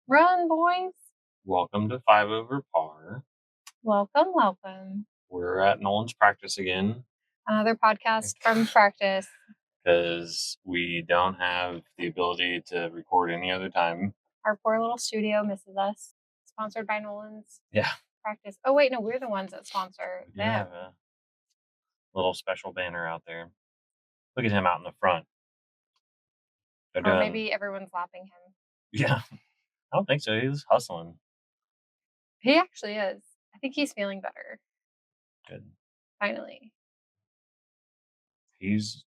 Run, boys. Welcome to 5 Over Par. Welcome. We're at Nolan's practice again Another podcast from practice. because we don't have the ability to record any other time. Our poor little studio misses us. Sponsored by Nolan's Yeah. practice. Oh, wait, no, we're the ones that sponsor We have them. a little special banner out there. Look at him out in the front. Or maybe everyone's lapping him. Yeah. I don't think so. He's hustling. He actually is. I think he's feeling better. Good. Finally. He's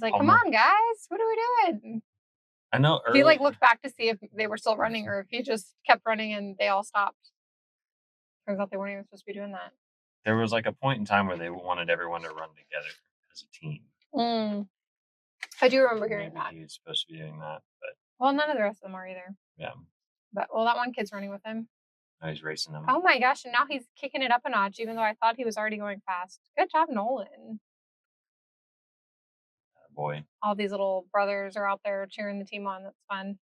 like, come on, guys. What are we doing? I know. He looked back to see if they were still running or if he just kept running and they all stopped. Turns out they weren't even supposed to be doing that. There was a point in time where they wanted everyone to run together as a team. I do remember hearing that. Maybe he's supposed to be doing that, but well, none of the rest of them are either. Yeah. But that one kid's running with him. Now he's racing them. Oh my gosh! And now he's kicking it up a notch, even though I thought he was already going fast. Good job, Nolan. Boy. All these little brothers are out there cheering the team on. That's fun.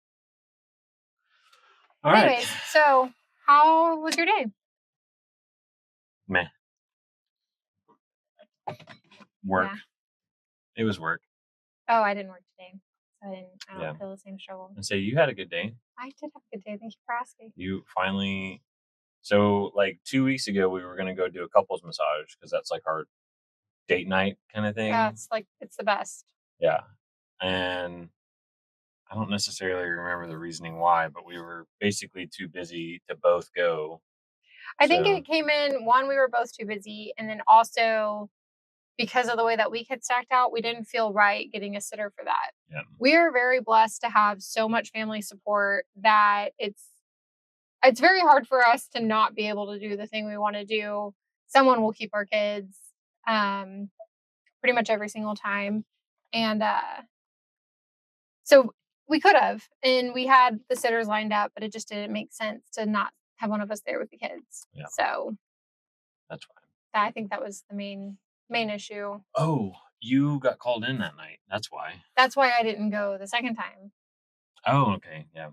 All Anyways, right. so how was your day? Meh. Work. Yeah. It was work. Oh, I didn't work today. So I don't feel the same struggle. And so you had a good day. I did have a good day. Thank you for asking. You finally... So, 2 weeks ago, we were going to go do a couples massage because that's our date night kind of thing. Yeah, it's the best. Yeah. And I don't necessarily remember the reasoning why, but we were basically too busy to both go. I think it came in, one, we were both too busy, and then also because of the way that week had stacked out, we didn't feel right getting a sitter for that. Yeah. We are very blessed to have so much family support that it's very hard for us to not be able to do the thing we want to do. Someone will keep our kids pretty much every single time. And so we could have, and we had the sitters lined up, but it just didn't make sense to not have one of us there with the kids. Yeah. So that's fine. I think that was the main issue. Oh, you got called in that night. That's why. That's why I didn't go the second time. Oh, okay. Yeah.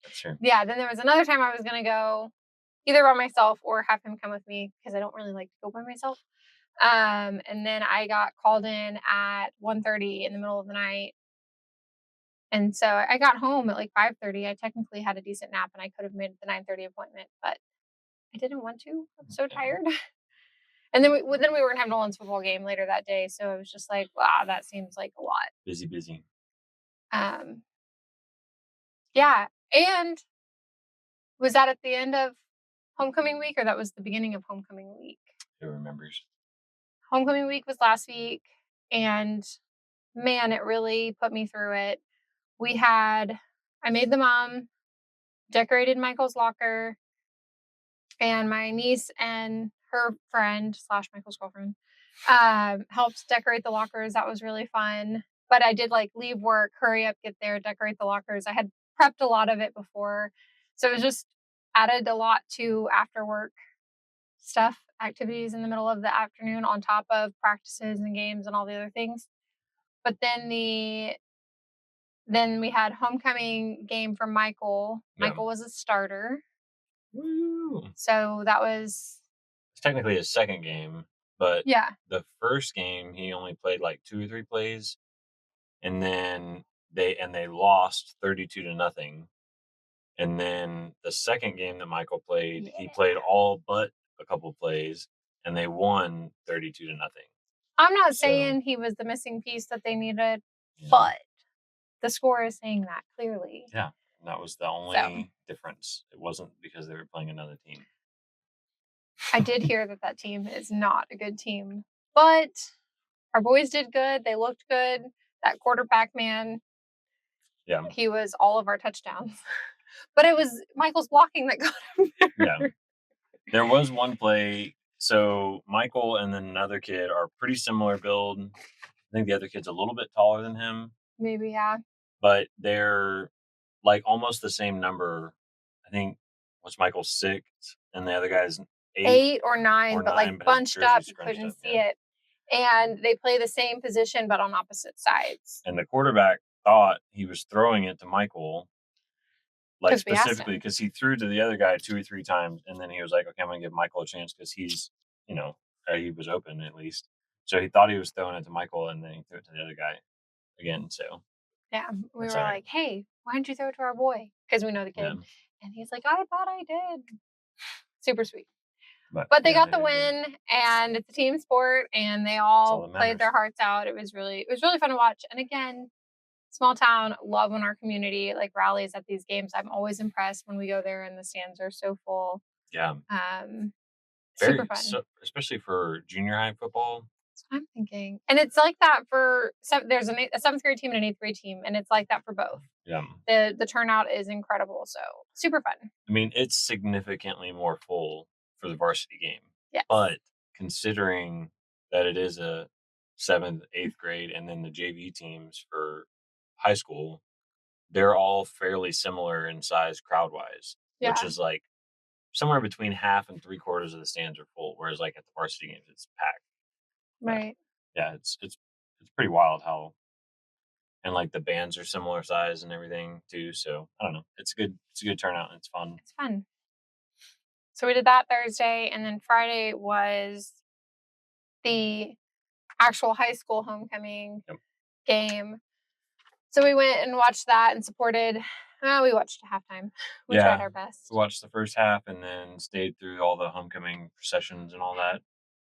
That's true. Yeah, then there was another time I was going to go either by myself or have him come with me because I don't really like to go by myself. And then I got called in at 1:30 in the middle of the night. And so I got home at 5:30. I technically had a decent nap and I could have made the 9:30 appointment, but I didn't want to. I'm so tired. And then we were going to have Nolan's football game later that day. So it was just wow, that seems like a lot. Busy. Yeah. And was that at the end of homecoming week or that was the beginning of homecoming week? Who remembers? Homecoming week was last week. And man, it really put me through it. I made the mom, decorated Michael's locker, and my niece and her friend / Michael's girlfriend helped decorate the lockers. That was really fun. But I did leave work, hurry up, get there, decorate the lockers. I had prepped a lot of it before. So it was just added a lot to after work stuff, activities in the middle of the afternoon on top of practices and games and all the other things. But then we had homecoming game for Michael. Yeah. Michael was a starter. Woo. So that was... It's technically his second game, but yeah, the first game he only played 2 or 3 plays, and then they lost 32-0. And then the second game that Michael played, he played all but a couple plays, and they won 32-0. I'm not saying he was the missing piece that they needed, but the score is saying that clearly. Yeah, and that was the only difference. It wasn't because they were playing another team. I did hear that team is not a good team, but our boys did good. They looked good. That quarterback man, yeah, he was all of our touchdowns. But it was Michael's blocking that got him there. Yeah. There was one play. So Michael and then another kid are pretty similar build. I think the other kid's a little bit taller than him. Maybe, yeah. But they're almost the same number. I think what's Michael's 6 and the other guy's 8 or 9, but bunched up, you couldn't see it. And they play the same position but on opposite sides. And the quarterback thought he was throwing it to Michael, like, because we asked specifically him. because he threw to the other guy 2 or 3 times, and then he was like, "Okay, I'm gonna give Michael a chance because he's," you know, he was open at least. So he thought he was throwing it to Michael, and then he threw it to the other guy again, so Yeah, we that's were alright. like, "Hey, why didn't you throw it to our boy?" Because we know the Yeah, kid, and he's like, "I thought I did." Super sweet. but But they yeah, got they the did good. win, and it's a team sport, and they That's all all that played matters. their hearts out. It was really fun to watch. And again, small town, love when our community like rallies at these games. I'm always impressed when we go there and the stands are so full. Yeah, Um, Super very fun. so especially for junior high football. That's what I'm thinking. And it's like that for there's a seventh grade team and an eighth grade team, and it's like that for both. Yeah. The turnout is incredible. So super fun. I mean, it's significantly more full for the varsity game, Yes. but considering that it is a 7th, 8th grade, and then the JV teams for high school, they're all fairly similar in size crowd wise, which Yeah. is like somewhere between half and 3/4 of the stands are full, whereas like at the varsity games, it's packed. But Right. yeah, it's pretty wild how, and like the bands are similar size and everything too. So I don't know. It's a good turnout and it's fun. It's fun. So we did that Thursday, and then Friday was the actual high school homecoming Yep. game. So we went and watched that and supported. We watched halftime. We tried Yeah, our we best. watched the first half and then stayed through all the homecoming processions and all that,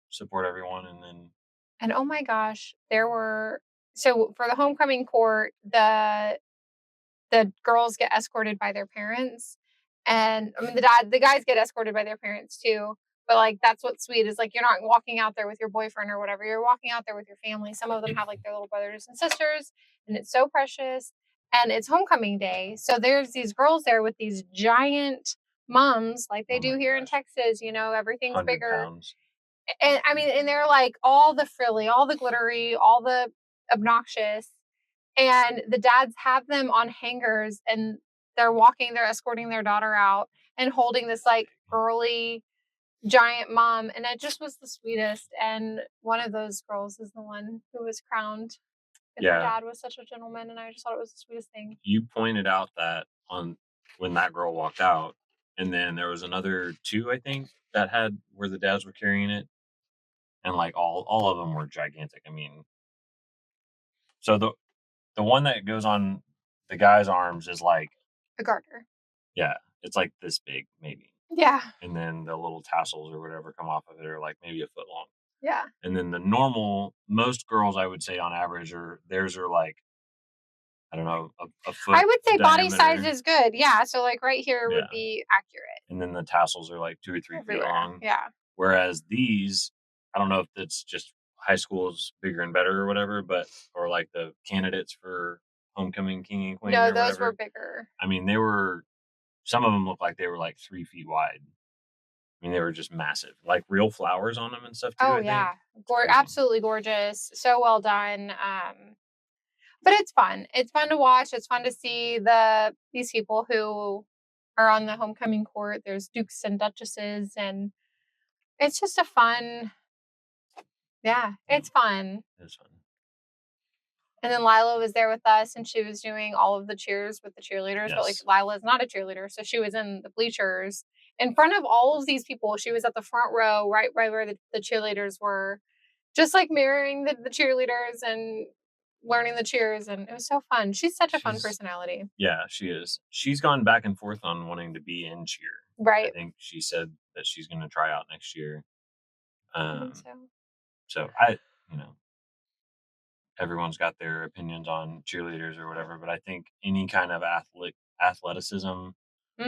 support everyone, and then And oh my gosh, there were so for the homecoming court, the girls get escorted by their parents, and I mean the guys get escorted by their parents too. But like that's what's sweet is like you're not walking out there with your boyfriend or whatever. You're walking out there with your family. Some of them have like their little brothers and sisters, and it's so precious. And it's homecoming day, so there's these girls there with these giant mums, like they oh do my here in gosh, Texas. Everything's 100 bigger, pounds. and I mean, and they're like all the frilly, all the glittery, all the obnoxious, and the dads have them on hangers, and they're escorting their daughter out and holding this like girly giant mom, and it just was the sweetest. And one of those girls is the one who was crowned, and her Yeah, dad was such a gentleman, and I just thought it was the sweetest thing. you pointed out that on when that girl walked out, and then there was another 2, I think, that had where the dads were carrying it, and like all of them were gigantic. I mean, so the one that goes on the guy's arms is like, The garter. yeah, it's like this big maybe, Yeah. and then the little tassels or whatever come off of it are like maybe a foot long. Yeah. And then the normal, most girls I would say on average are theirs are like, I don't know, a I foot would say body size diameter. is good. Yeah. So like right here would Yeah. be accurate And then the tassels are like 2 or 3 feet everywhere. long. Yeah. Whereas these, I don't know if it's just high school is bigger and better or whatever, but or like the candidates for homecoming king and queen No, or those were whatever. bigger. I mean, they were, some of them looked like they were like 3 feet wide. I mean, they were just massive, like real flowers on them and stuff too. Oh I think yeah. it's crazy. Absolutely gorgeous. So well done. But it's fun. It's fun to watch. It's fun to see these people who are on the homecoming court. There's dukes and duchesses, and it's just a fun. Yeah, Yeah, it's fun. it was fun. And then Lila was there with us, and she was doing all of the cheers with the cheerleaders. But like Yes. Lila's not a cheerleader, so she was in the bleachers in front of all of these people. She was at the front row, right where the cheerleaders were, just like mirroring the cheerleaders and learning the cheers. And it was so fun. She's such a fun She's personality, Yeah, she is. She's gone back and forth on wanting to be in cheer. I right? think she said that she's going to try out next year. I think Um, so. so you know, everyone's got their opinions on cheerleaders or whatever, but I think any kind of athleticism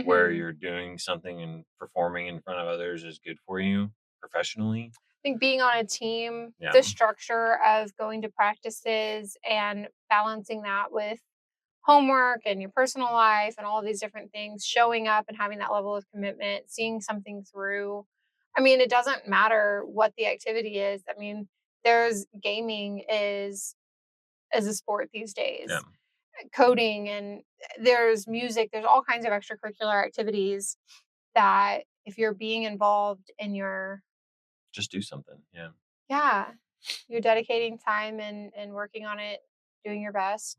where Hmm. you're doing something and performing in front of others is good for you professionally. I think being on a team, Yeah, the structure of going to practices and balancing that with homework and your personal life and all of these different things, showing up and having that level of commitment, seeing something through. I mean, it doesn't matter what the activity is. I mean, there's gaming is as a sport these yeah. days, coding, and there's music, there's all kinds of extracurricular activities that if you're being involved in your Just do something. Yeah. yeah, you're dedicating time and working on it, doing your best.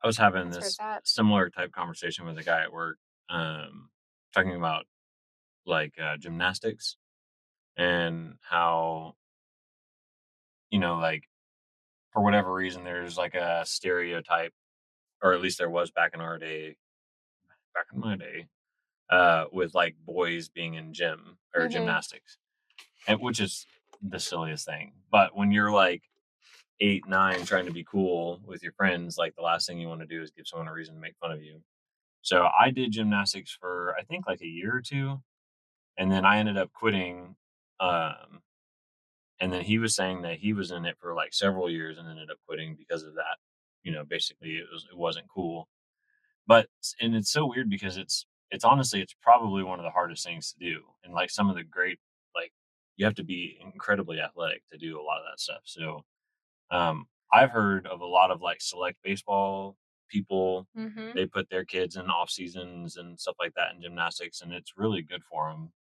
I was having That's where this it's at. similar type conversation with a guy at work, talking about like gymnastics and how, like for whatever reason, there's like a stereotype, or at least there was back in my day, with like boys being in gym or Mhm. gymnastics, and which is the silliest thing. But when you're like 8, 9, trying to be cool with your friends, like the last thing you want to do is give someone a reason to make fun of you. So I did gymnastics for I think like a year or two, and then I ended up quitting. Um, and then he was saying that he was in it for like several years and ended up quitting because of that. Basically it wasn't cool. But and it's so weird because it's honestly it's probably one of the hardest things to do. And like some of the great like you have to be incredibly athletic to do a lot of that stuff. So I've heard of a lot of like select baseball people. Mhm. They put their kids in off seasons and stuff like that in gymnastics, and it's really good for them.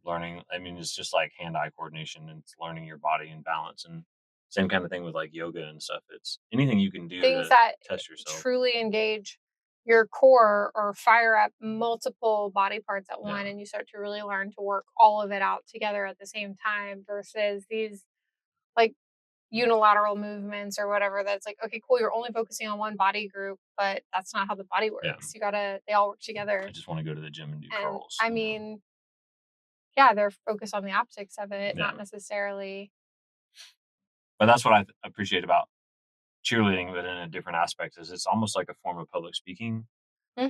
Learning, I mean, it's just like hand-eye coordination and it's learning your body and balance, and same kind of thing with like yoga and stuff. It's anything you can do Things to that test yourself. truly engage your core or fire up multiple body parts at Yeah, one, and you start to really learn to work all of it out together at the same time versus these like unilateral movements or whatever that's like, okay, cool, you're only focusing on one body group, but that's not how the body yeah. works. They all work I together. just want to go to the gym and do And curls. I mean, yeah, they're focused on the optics of it, Yeah, not necessarily. but that's what I appreciate about cheerleading, but in a different aspect, is it's almost like a form of public speaking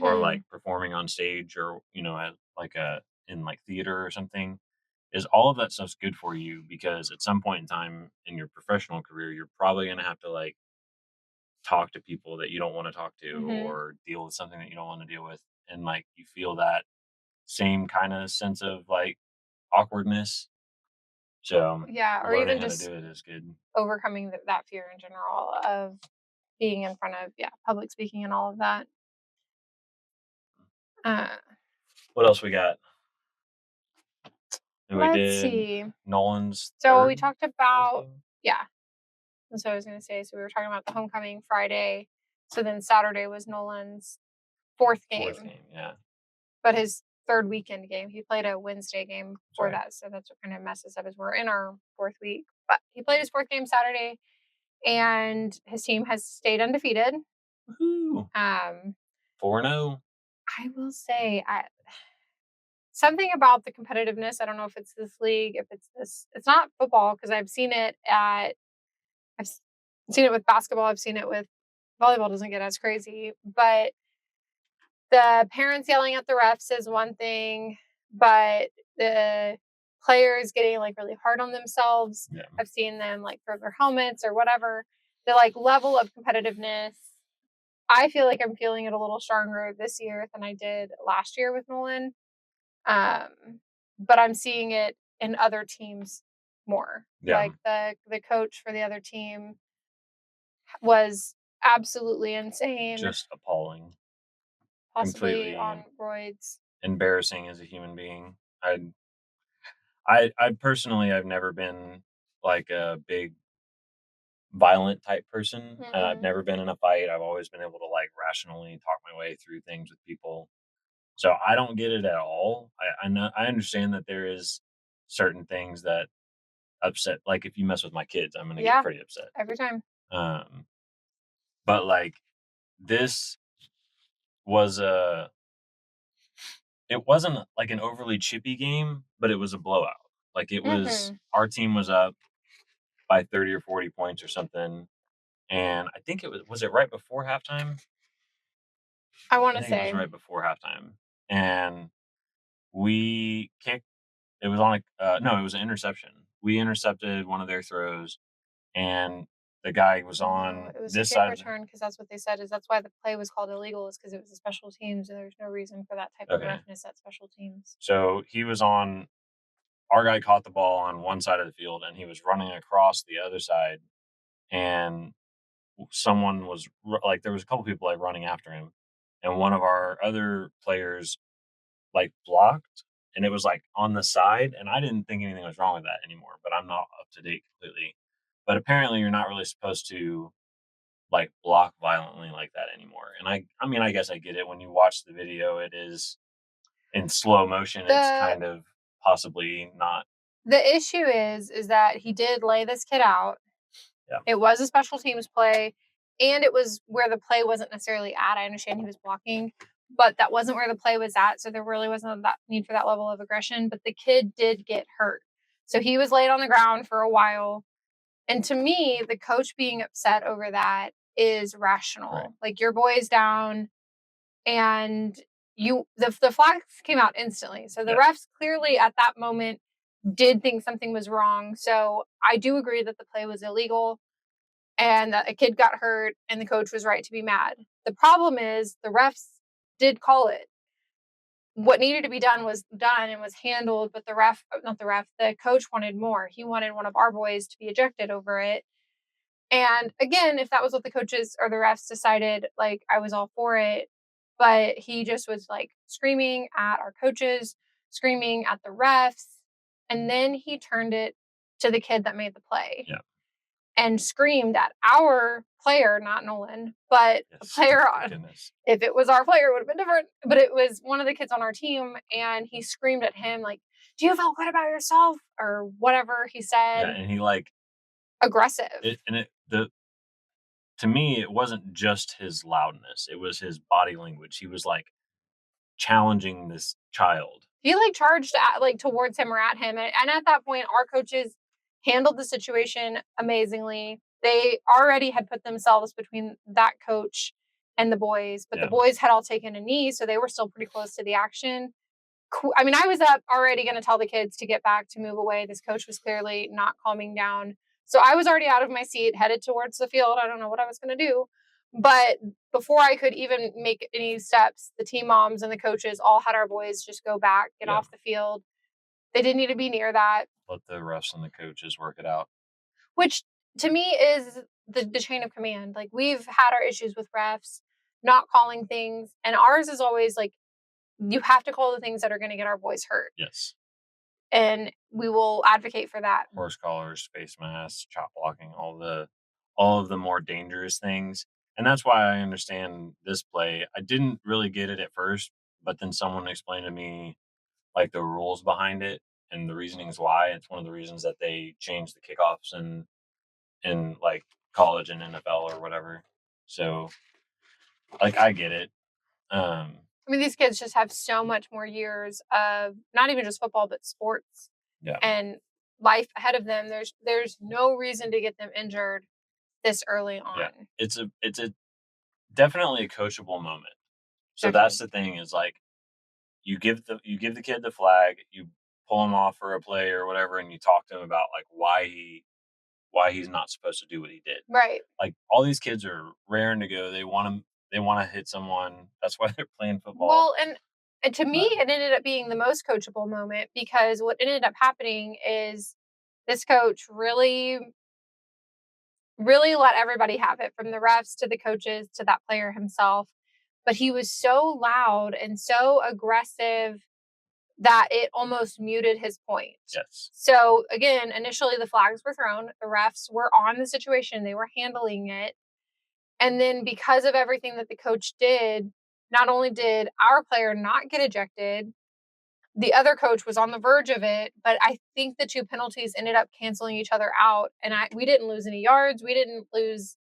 or like Mhm. performing on stage or at like a in like theater or something. Is all of that stuff's good for you because at some point in time in your professional career, you're probably going to have to like talk to people that you don't want to talk to Mhm. or deal with something that you don't want to deal with, and like you feel that same kind of sense of like awkwardness. So Yeah, or learning even how to just do it is good. overcoming that fear in general of being in front of, yeah, public speaking and all of that. Uh, What else we got? And we let's did see. Nolan's So we third talked fourth about, game, yeah, that's what I was gonna say. So we were talking about the homecoming Friday. So then Saturday was Nolan's fourth fourth game, game. Yeah, but his third weekend game. He played a Wednesday game that's for right. that. So that's what kind of messes up as we're in our fourth week. But he played his fourth game Saturday and his team has stayed undefeated. Woohoo! Um, 4-0. I will say something about the competitiveness. I don't know if it's this league, if it's this. It's not football because I've s- seen it with basketball. I've seen it with volleyball. Doesn't get as crazy, but the parents yelling at the refs is one thing, but the players getting like really hard on themselves. Yeah, I've seen them like throw their helmets or whatever. The like level of competitiveness. I feel like I'm feeling it a little stronger this year than I did last year with Nolan. But I'm seeing it in other teams more. yeah, Like the coach for the other team was absolutely insane, just appalling. possibly Completely on roids. embarrassing as a human being. I personally, I've never been like a big violent type person. I've Mm-mm. never been in a fight. I've always been able to like rationally talk my way through things with people. So I don't get it at all. I know I understand that there is certain things that upset. Like if you mess with my kids, I'm gonna get Yeah, pretty upset. every time. Um, but like this was a it wasn't like an overly chippy game, but it was a blowout. Like it was Mhm. our team was up by 30 or 40 points or something. And I think was it right before halftime? I I wanna think it was say. right before halftime. And we kicked it was on a no, it was an interception. We intercepted one of their throws and the guy was Oh, on it was a this kick side of the return because that's what they said is that's why the play was called illegal is because it was a special teams and there's no reason for that type of okay. roughness at special teams. So he was on our guy caught the ball on one side of the field and he was running across the other side and someone was like there was a couple people like running after him and one of our other players like blocked and it was like on the side and I didn't think anything was wrong with that anymore, but I'm not up to date completely. But apparently you're not really supposed to like block violently like that anymore. And I mean, I guess I get it. When you watch the video, it is in slow motion. It's The kind of possibly not. the issue is that he did lay this kid out. Yeah. It was a special teams play, and it was where the play wasn't necessarily at. I understand he was blocking, but that wasn't where the play was at, so there really wasn't that need for that level of aggression, but the kid did get hurt. So he was laid on the ground for a while, and to me, the coach being upset over that is Right. rational. Like, your boy is down, and the flags came out instantly. So the Yeah. refs clearly at that moment did think something was wrong. So I do agree that the play was illegal and that a kid got hurt and the coach was right to be mad. The problem is the refs did call it. What needed to be done was done and was handled, but the coach wanted more. He wanted one of our boys to be ejected over it. And again, if that was what the coaches or the refs decided, like, I was all for it. But he just was like screaming at our coaches, screaming at the refs. And then he turned it to the kid that made the play Yeah. and screamed at our player, not Nolan, but a Yes. player Thank on. goodness. If it was our player, it would have been different. But it was one of the kids on our team, and he screamed at him, like, "Do you feel good about yourself?" Or whatever he Yeah. said. And he like Aggressive. it, and it the to me, it wasn't just his loudness; it was his body language. He was like challenging this child. He like charged at, like, towards him or at him. And at that point, our coaches handled the situation amazingly. They already had put themselves between that coach and the boys, but the Yeah. boys had all taken a knee, so they were still pretty close to the action. I mean, I was up already going to tell the kids to get back, to move away. This coach was clearly not calming down. So I was already out of my seat, headed towards the field. I don't know what I was going to do. But before I could even make any steps, the team moms and the coaches all had our boys just go back, get Yeah. off the field. They didn't need to be near that, Let the refs and the coaches work it out. which to me is the chain of command. Like, we've had our issues with refs not calling things, and ours is always like, you have to call the things that are going to get our boys hurt. Yes. And we will advocate for that. Horse collars, face masks, chop blocking, all of the more dangerous things. And that's why I understand this play. I didn't really get it at first, but then someone explained to me like the rules behind it and the reasonings why. It's one of the reasons that they changed the kickoffs in like college and NFL or whatever. So like I get it. Um I mean, these kids just have so much more years of not even just football, but sports yeah. and life ahead of them. There's no reason to get them injured this early Yeah. on. It's a definitely a coachable moment. So that's Definitely. the thing is like you give the kid the flag, you pull him off for a play or whatever, and you talk to him about like why he's not supposed to do what he did. Right. Like all these kids are raring to go. They want to hit someone. That's why they're playing football. Well, and to me, But it ended up being the most coachable moment because what ended up happening is this coach really let everybody have it, from the refs to the coaches to that player himself. But he was so loud and so aggressive that it almost muted his point. yes, So again, initially the flags were thrown, the refs were on the situation, they were handling it. And then because of everything that the coach did, not only did our player not get ejected, the other coach was on the verge of it, but I think the two penalties ended up canceling each other out. And we didn't lose any yards, we didn't lose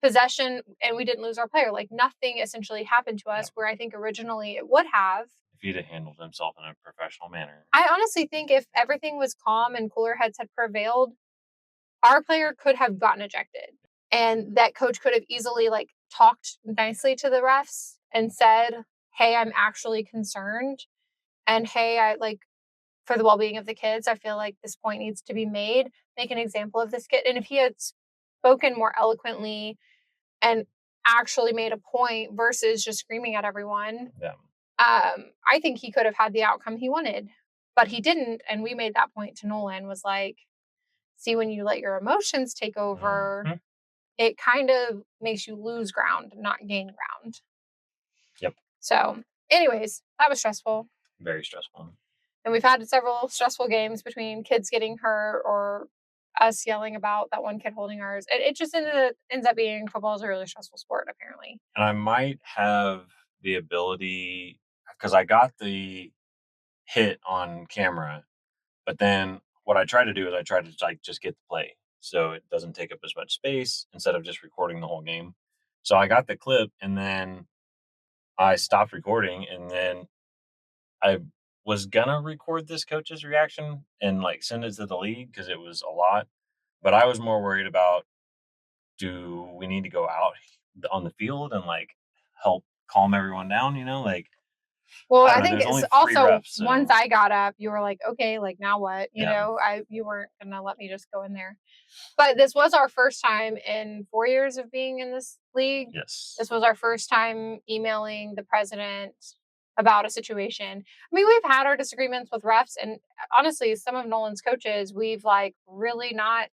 possession, and we didn't lose our player. Like, nothing essentially happened to yeah. us where I think originally it would have. If he'd have handled himself in a professional manner, I honestly think if everything was calm and cooler heads had prevailed, our player could have gotten ejected. And that coach could have easily like talked nicely to the refs and said, "Hey, I'm actually concerned. And hey, I like, for the well-being of the kids, I feel like this point needs to be made. Make an example of this kid." And if he had spoken more eloquently and actually made a point versus just screaming at everyone, yeah. I think he could have had the outcome he wanted. But he didn't. And we made that point to Nolan, was like, see, when you let your emotions take over, Mhm. it kind of makes you lose ground, not gain ground. Yep. So, anyways, that was stressful. Very stressful. And we've had several stressful games between kids getting hurt or us yelling about that one kid holding ours. It just ends up being football is a really stressful sport, apparently. And I might have the ability because I got the hit on camera, but then what I try to do is I try to like just get the play so it doesn't take up as much space instead of just recording the whole game. So I got the clip and then I stopped recording and then I was gonna record this coach's reaction and like send it to the league because it was a lot, but I was more worried about do we need to go out on the field and like help calm everyone down, like Well, I don't I know, think there's it's only 3 also refs, once so I got up, you were like, okay, like now what? yeah. You weren't gonna let me just go in there. But this was our first time in 4 years of being in this league. Yes. This was our first time emailing the president about a situation. I mean, we've had our disagreements with refs, and honestly, some of Nolan's coaches we've like really not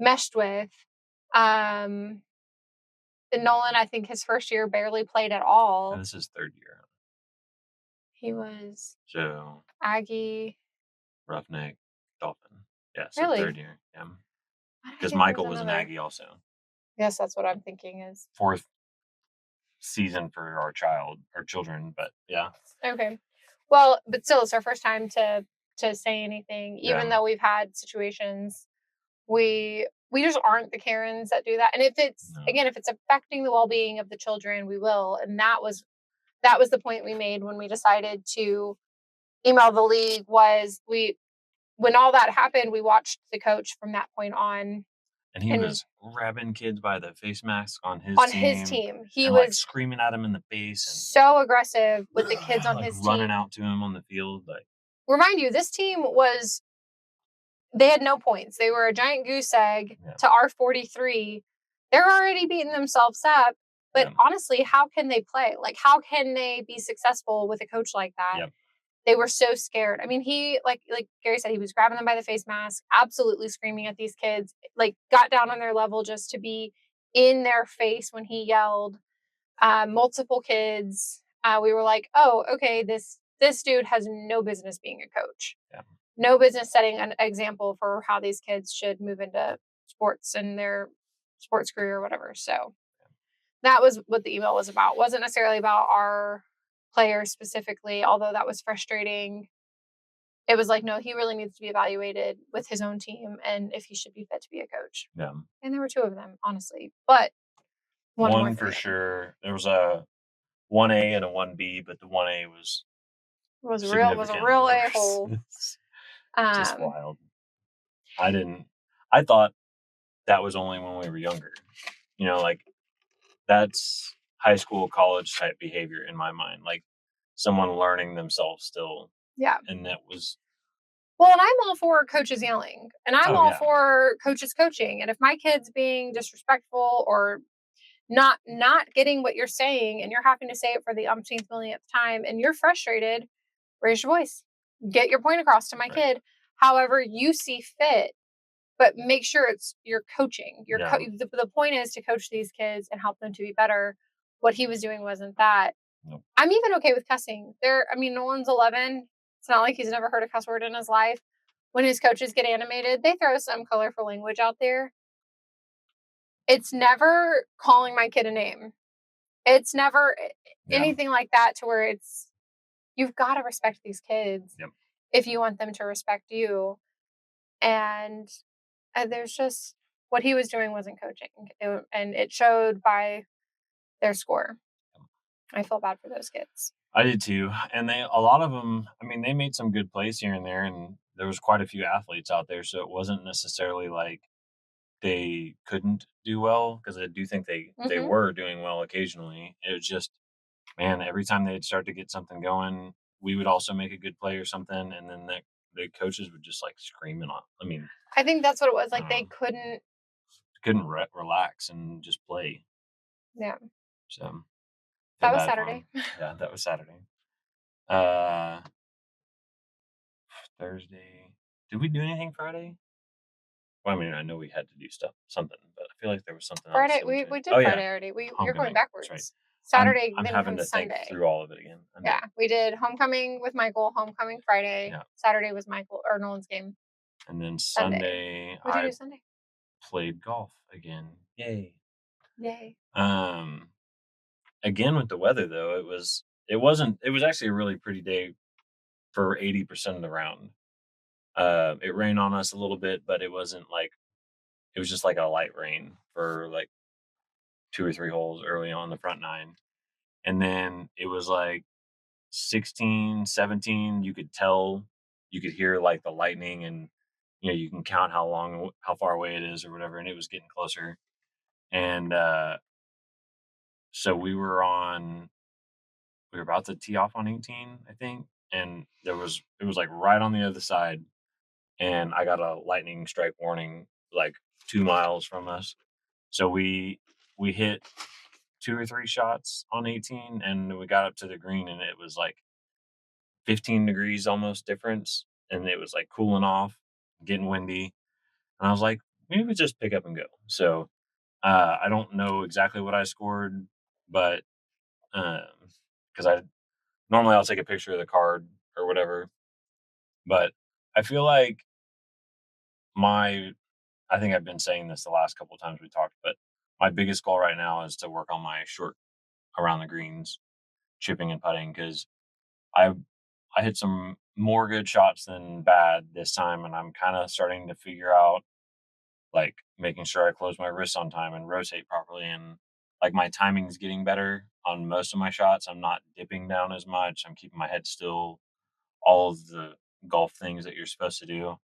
meshed with. Um, and Nolan, I think his first year barely played at And all. this is 3rd year. He was So, Aggie. Roughneck, Dolphin. Yeah, so 3rd Really? year, yeah. Why did I Because think there was Michael was an another? Aggie also. Yes, that's what I'm thinking is 4th season for our children, but yeah. okay. Well, but still, it's our first time to say anything, even Yeah, though we've had situations. We just aren't the Karens that do that. And if it's no. again, if it's affecting the well being of the children, we will. And that was the point we made when we decided to email the league. Was we when all that happened, we watched the coach from that point on, And he and was grabbing kids by the face mask on his on his team team, he and, like, was screaming at him in the face and, so aggressive with the kids on like, his running team. out to him on the field, like Remind you, this team was they had no points. They were a giant goose egg yeah, to our 43. They're already beating themselves up. But yeah, honestly, how can they play? Like, how can they be successful with a coach like that? yep, They were so scared. I mean, he like Gary said, he was grabbing them by the face mask, absolutely screaming at these kids, like got down on their level just to be in their face when he yelled. Multiple kids. We were like, oh, okay, this dude has no business being a coach, yeah. no business setting an example for how these kids should move into sports and their sports career or whatever. So that was what the email was about. It wasn't necessarily about our players specifically, although that was frustrating. It was like, no, he really needs to be evaluated with his own team and if he should be fit to be a coach. Yeah. And there were two of them, honestly, but one more One than for the other. sure. There was a 1A and a 1B, but the 1A was Was a significantly real a worse. hole. It's just Um, wild. I didn't I thought that was only when we were younger. Like, that's high school, college type behavior in my mind, like, someone learning themselves still, yeah. and that was Well, and I'm all for coaches yelling, and I'm oh, all yeah, for coaches coaching. And if my kid's being disrespectful or not getting what you're saying, and you're having to say it for the umpteenth millionth time, and you're frustrated, raise your voice, get your point across to my right. kid, however you see fit. But make sure it's you're coaching. Yeah, The point is to coach these kids and help them to be better. What he was doing wasn't that. nope, I'm even okay with cussing. I mean, Nolan's 11. It's not like he's never heard a cuss word in his life. When his coaches get animated, they throw some colorful language out there. It's never calling my kid a name. It's never yeah, anything like that to where you've got to respect these kids yep. if you want them to respect you. And there's just what he was doing wasn't coaching. And it showed by their score. I feel bad for those kids. I did too, and a lot of them. I mean, they made some good plays here and there, and there was quite a few athletes out there, so it wasn't necessarily like they couldn't do well because I do think they Hmm. were doing well occasionally. It was just, man, every time they'd start to get something going, we would also make a good play or something, and then the coaches would just like screaming on. I mean, I think that's what it was. I Like don't they know, couldn't. couldn't relax and just play. Yeah, So feel that was bad for them. Saturday. Yeah, that was Saturday. Uh, Thursday. Did we do anything Friday? Well, I mean, I know we had to do something, but I feel like there was something else Friday, that we we did. did Oh yeah, Friday already. You're going homecoming. That's right. backwards. I'm Saturday I'm then having comes to think Sunday. through all of it again. I know. Yeah, we did homecoming with Michael, homecoming Friday. Yeah. Saturday was Michael or Nolan's game. And then Sunday. Sunday, What'd you I do Sunday? played golf again. Yay. Yay. Um, Again with the weather though, it was actually a really pretty day for 80% of the round. It rained on us a little bit, but it wasn't like it was just like a light rain for like 2 or 3 holes early on the front 9. And then it was like 16, 17. You could hear like the lightning and you can count how far away it is or whatever, and it was getting closer. And so we were about to tee off on 18, I think, and it was like right on the other side, and I got a lightning strike warning like 2 miles from us. So we hit 2 or 3 shots on 18, and we got up to the green, and it was like 15 degrees almost difference, and it was like cooling off, getting windy. And I was like, maybe we just pick up and go. So I don't know exactly what I scored, but because I normally I'll take a picture of the card or whatever. But I feel like my I think I've been saying this the last couple of times we talked, but my biggest goal right now is to work on my short around the greens, chipping and putting because I I hit some more good shots than bad this time, and I'm kind of starting to figure out like making sure I close my wrists on time and rotate properly, and like my timing's getting better on most of my shots. I'm not dipping down as much. I'm keeping my head still. All of the golf things that you're supposed to do.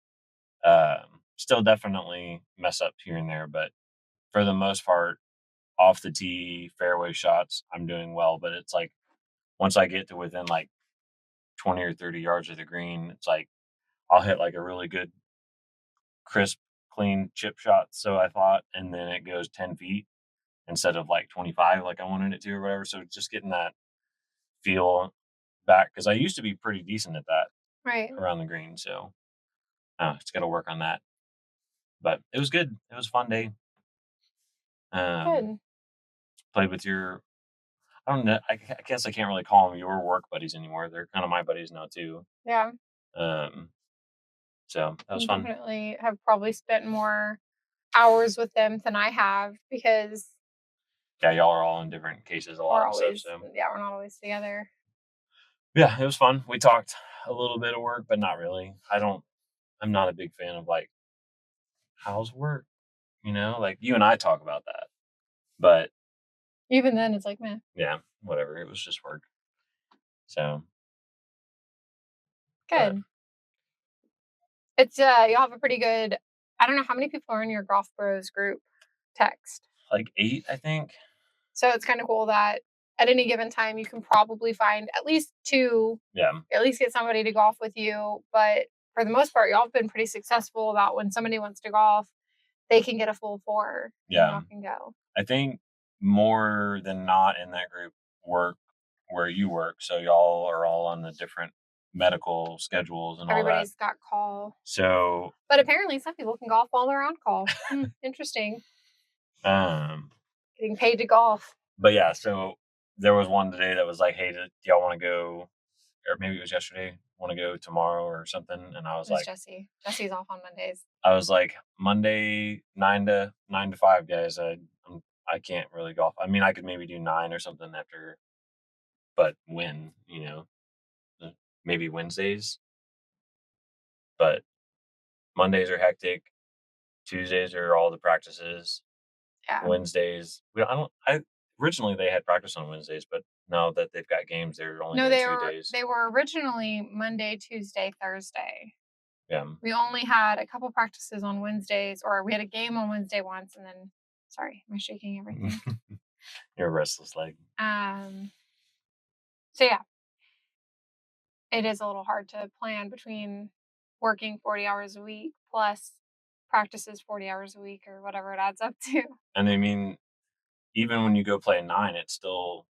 Still definitely mess up here and there, but for the most part, off the tee, fairway shots, I'm doing well. But it's like once I get to within like 20 or 30 yards of the green, it's like I'll hit like a really good, crisp, clean chip shot. So I thought, and then it goes 10 feet instead of like 25, like I wanted it to or whatever. So just getting that feel back because I used to be pretty decent at that Right. around the green. So it's got to work on that. But it was good. It was a fun day. Um, Good. Played with your I don't know. I guess I can't really call them your work buddies anymore. They're kind of my buddies now too. Yeah. Um, so that was fun. Definitely have probably spent more hours with them than I have because Yeah, y'all are all in different cases a lot and stuff. So we're not always together. yeah, it was fun. We talked a little bit of work, but not really. I'm not a big fan of like how's work. Like you and I talk about that, but Even then, it's like, man, yeah, whatever. It was just work. So, but good. It's you have a pretty good. I don't know how many people are in your golf bros group text. like 8, I think. So it's kind of cool that at any given time you can probably find at least two, Yeah, at least get somebody to golf with you. But for the most part, y'all have been pretty successful about when somebody wants to golf, they can get a full four and yeah. y'all can go. I think more than not in that group work where you work. So y'all are all on the different medical schedules and all that. Everybody's got call. So, But apparently some people can golf while they're on call. Interesting. um, Getting paid to golf. but yeah, so there was one today that was like, "Hey, do y'all want to go?" Or maybe it was yesterday. Want to go tomorrow or something? And It was Jesse. Jesse's off on Mondays. I was like, Monday 9 to 5, guys. I can't really golf. I mean, I could maybe do 9 or something after, but when uh, maybe Wednesdays, but Mondays are hectic. Tuesdays are all the practices. Yeah. Wednesdays, I don't. I originally they had practice on Wednesdays, but now that they've got games, they're only No, doing 2 days. they were originally Monday, Tuesday, Thursday. Yeah, We only had a couple practices on Wednesdays, or we had a game on Wednesday once, and then sorry, am I shaking everything? you're a restless leg. Um, so yeah, it is a little hard to plan between working 40 hours a week plus practices 40 hours a week or whatever it adds up to. And I mean, even when you go play 9, it's still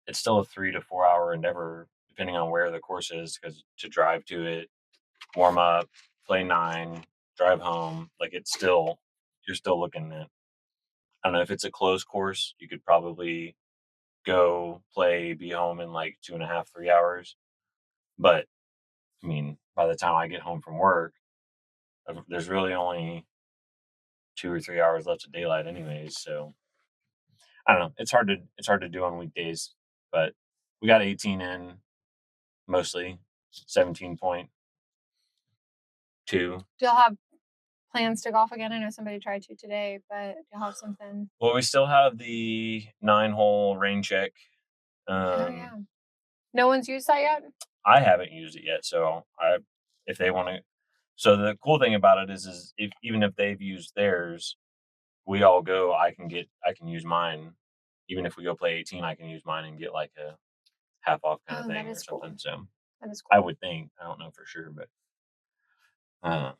a 3 to 4 hour endeavor, depending on where the course is, because to drive to it, warm up, play 9, drive home, like it's still you're still looking at. I don't know if it's a closed course, you could probably go play, be home in like 2.5, 3 hours. But I mean, by the time I get home from work, There's really only 2 or 3 hours left of daylight, anyways. So I don't know. It's hard to do on weekdays, but we got 18 in mostly, 17.2. Do y'all have plans to golf again? I know somebody tried to today, but do y'all have something? Well, we still have the 9-hole rain check. Oh Um, yeah. No one's used that yet? I haven't used it yet, so if they want to. So the cool thing about it is if even if they've used theirs, we all go. I can use mine. Even if we go play 18, I can use mine and get like a half off kind of Oh, that thing or is cool. something. So That is I cool. would think. I don't know for sure, but uh,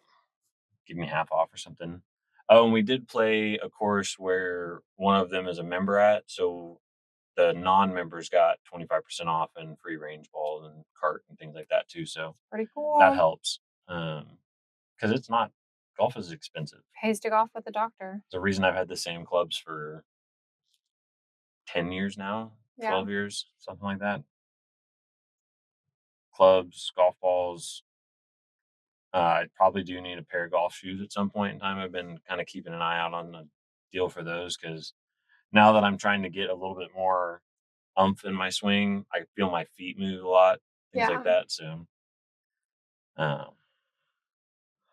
give me half off or something. Oh, and we did play a course where one of them is a member at, so the non-members got 25% off and free range balls and cart and things like that too. So Pretty that cool. helps. Because it's not golf is expensive. Pays to golf with a doctor. The reason I've had the same clubs for 10 years now, Yeah. 12 years, something like that. Clubs, golf balls. I probably do need a pair of golf shoes at some point in time. I've been kind of keeping an eye out on the deal for those because now that I'm trying to get a little bit more umph in my swing, I feel my feet move a lot, things like Yeah. that. So, um,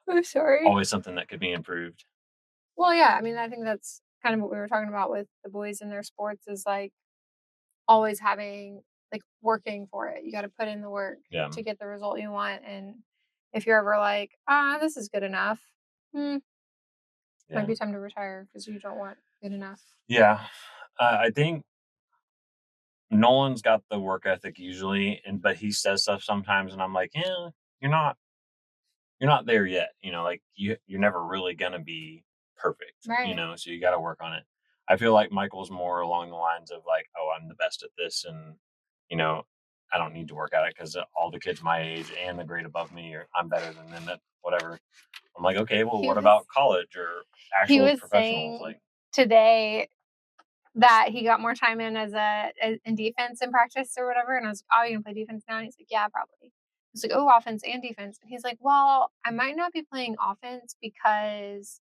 I'm sorry. always something that could be improved. Well, yeah, I mean, I think that's kind of what we were talking about with the boys in their sports is like always having like working for it. You got to put in the work Yeah, to get the result you want. And if you're ever like, this is good enough, hmm, might yeah, be time to retire because you don't want good enough. yeah. I think Nolan's got the work ethic usually, and but he says stuff sometimes, and I'm like, yeah, you're not you're not there yet. Like you're never really gonna be perfect. Right. So you got to work on it. I feel like Michael's more along the lines of like, oh, I'm the best at this, and you know, I don't need to work at it because all the kids my age and the grade above me, or I'm better than them at whatever. I'm like, okay, well, He what was about college or he actual was professionals? saying Like, today that he got more time in in defense in practice or whatever, and I was like, "Oh, you gonna play defense now?" And he's like, "Yeah, probably." I was like, "Oh, offense and defense." And he's like, "Well, I might not be playing offense because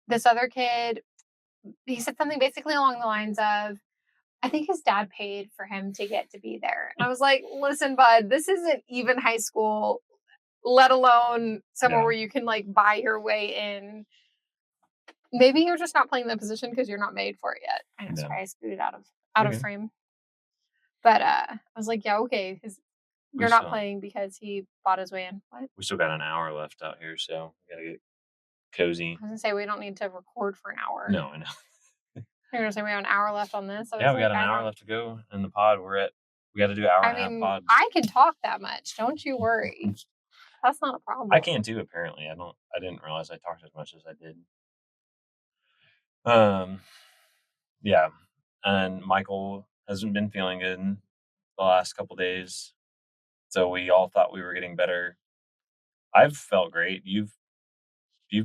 this other kid." He said something basically along the lines of, "I think his dad paid for him to get to be there." And I was like, "Listen, bud, this isn't even high school, let alone somewhere yeah, where you can like buy your way in. Maybe you're just not playing the position because you're not made for it yet." I know, yeah, sorry, I scooted you're out of good. frame. But, I was like, "Yeah, okay, his We you're not still playing because he bought his way in." What? we still got an hour left out here, so we gotta get cozy. I was gonna say we don't need to record for an hour. No, I know. You're gonna say we have an hour left on this? I Yeah, was we got like, an I hour don't left to go in the pod. We got to do an hour I and a half mean, pod. I can talk that much, don't you worry. That's not a I can problem. too. Apparently, I don't. I didn't realize I talked as much as I did. Um, yeah, and Michael hasn't been feeling good the last couple days, so we all thought we were getting better. I've felt great. You've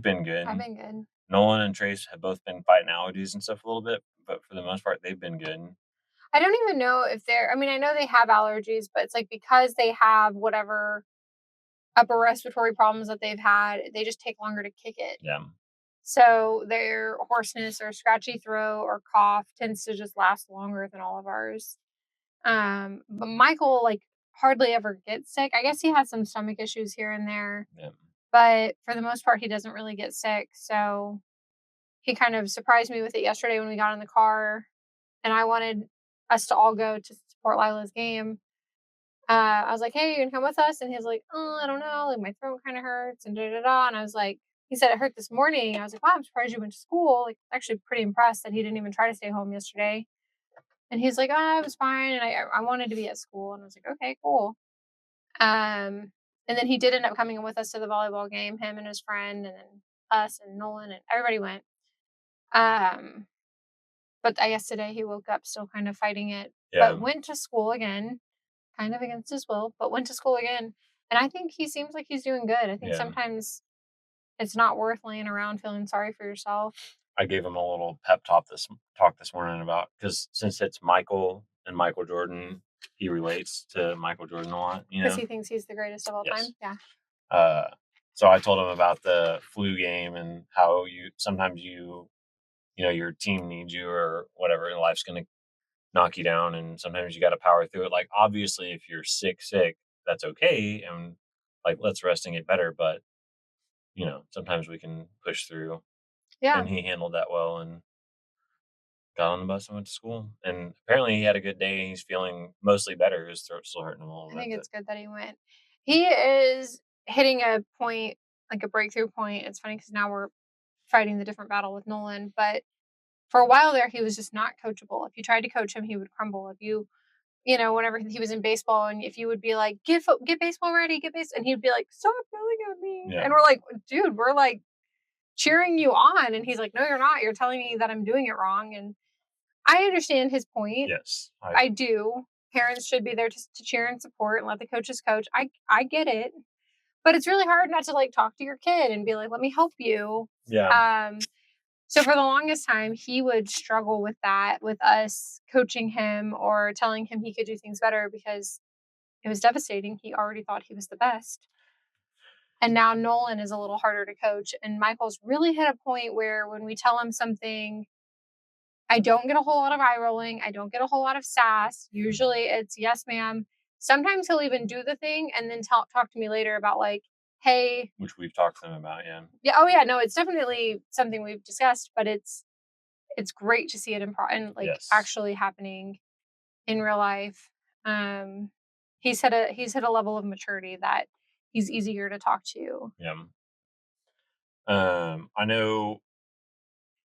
been I've good. been good. Nolan and Trace have both been fighting allergies and stuff a little bit, but for the most part, they've been good. I don't even know if they're I mean, I know they have allergies, but it's like because they have whatever upper respiratory problems that they've had, they just take longer to kick it. Yeah, So their hoarseness or scratchy throat or cough tends to just last longer than all of ours. But Michael like hardly ever gets sick. I guess he has some stomach issues here and there, yeah, but for the most part, he doesn't really get sick. So he kind of surprised me with it yesterday when we got in the car, and I wanted us to all go to support Lila's game. I was like, "Hey, you can come with us?" And he's like, "Oh, I don't know. Like my throat kind of hurts and da da da." And I was like, he said it hurt this morning. I was like, "Wow, I'm surprised you went to school." Like, actually, pretty impressed that he didn't even try to stay home yesterday. And he's like, "Oh, I was fine, and I wanted to be at school." And I was like, "Okay, cool." And then he did end up coming with us to the volleyball game. Him and his friend, and then us and Nolan and everybody went. Um, but I guess today he woke up still kind of fighting it, yeah, but went to school again kind of against his will, but went to school again. And I think he seems like he's doing good. I think yeah. sometimes it's not worth laying around feeling sorry for yourself I gave him a little pep talk this morning about because since it's Michael and Michael Jordan, he relates to Michael Jordan a lot. because he thinks he's the greatest of all Yes. time. Yeah. Uh, So I told him about the flu game and how sometimes your team needs you or whatever, and life's going to knock you down, and sometimes you got to power through it. Like, obviously, if you're sick, that's okay, and like, let's rest and get better. But sometimes we can push through, Yeah, and he handled that well and got on the bus and went to school. And apparently, he had a good day. He's feeling mostly better. His throat's still hurting him a little I bit, think but it's good that he went. He is hitting a point, like a breakthrough point. It's funny because now we're fighting the different battle with Nolan, but for a while there, he was just not coachable. If you tried to coach him, he would crumble. If whenever he was in baseball, and if you would be like, get baseball ready, and he'd be like, stop yelling at me. yeah, And we're like, dude, we're like cheering you on. And he's like, no, you're not. You're telling me that I'm doing it wrong. And I understand his point. yes, I I do. Parents should be there to cheer and support and let the coaches coach. I get it. But it's really hard not to like talk to your kid and be like, let me help you. yeah, Um, so for the longest time, he would struggle with that, with us coaching him or telling him he could do things better because it was devastating. He already thought he was the best. And now Nolan is a little harder to coach. And Michael's really hit a point where when we tell him something, I don't get a whole lot of eye rolling. I don't get a whole lot of sass. Usually it's yes, ma'am. Sometimes he'll even do the thing and then talk to me later about like, hey, which we've talked to them about. Yeah, yeah, oh yeah, no, it's definitely something we've discussed, but it's great to see it and like yes, actually happening in real life. Um, he's hit a level of maturity that he's easier to talk to. yeah. I know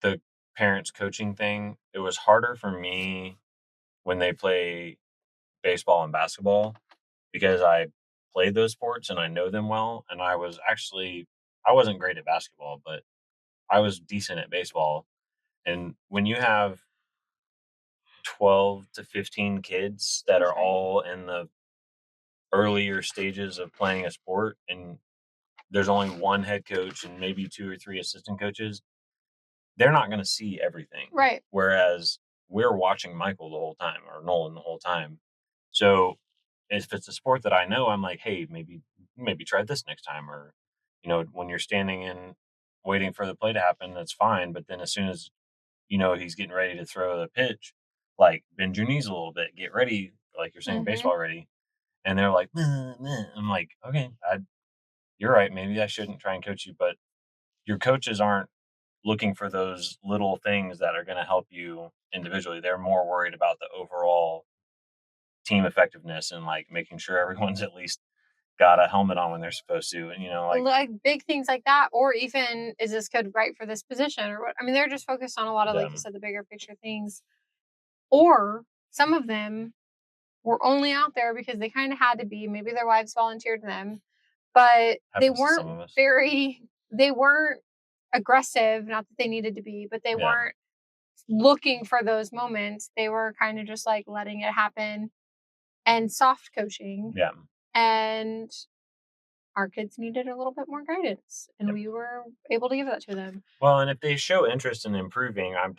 the parents coaching thing. It was harder for me when they play baseball and basketball because I played those sports and I know them well. And I wasn't great at basketball, but I was decent at baseball. And when you have 12 to 15 kids that That's are right. all in the earlier stages of playing a sport, and there's only one head coach and maybe two or three assistant coaches, they're not going to see everything. Right. Whereas we're watching Michael the whole time or Nolan the whole time. So if it's a sport that I know, I'm like, hey, maybe try this next time. Or, when you're standing in waiting for the play to happen, that's fine. But then as soon as he's getting ready to throw the pitch, like bend your knees a little bit, get ready, like you're saying, Hmm. baseball ready. And they're like, "Meh, meh." I'm like, okay, you're right. Maybe I shouldn't try and coach you, but your coaches aren't looking for those little things that are going to help you individually. They're more worried about the overall team effectiveness and like making sure everyone's at least got a helmet on when they're supposed to. And like, Like big things like that, or even is this kid right for this position or what? I mean, they're just focused on a lot of, like you them, said, the bigger picture things. Or some of them were only out there because they kind of had to be. Maybe their wives volunteered them, but happens to some of us. they weren't aggressive, not that they needed to be, but they Yeah, weren't looking for those moments. They were kind of just like letting it happen and soft coaching. yeah, And our kids needed a little bit more guidance, and yep. we were able to give that to them. Well, and if they show interest in improving, I've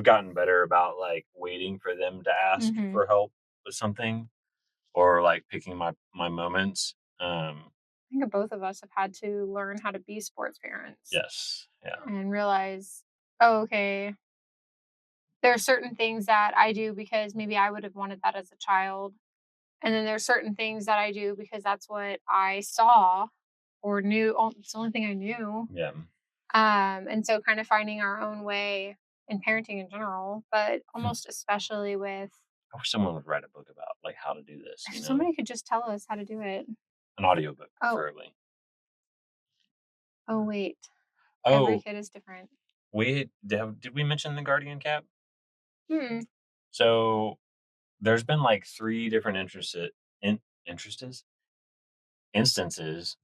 gotten better about like waiting for them to ask Mhm. for help with something or like picking my moments. I think both of us have had to learn how to be sports parents Yes, yeah, and realize, oh, okay, there are certain things that I do because maybe I would have wanted that as a child. And then there's certain things that I do because that's what I saw or knew. Oh, it's the only thing I knew. yeah. And so kind of finding our own way in parenting in general, but Hmm. almost especially with I wish someone would write a book about like how to do this. if somebody could just tell us how to do it. An audiobook Oh, preferably. oh, wait. Every Oh, kid is different. did we mention the Guardian Cap? Hmm. So there's been like three different interests instances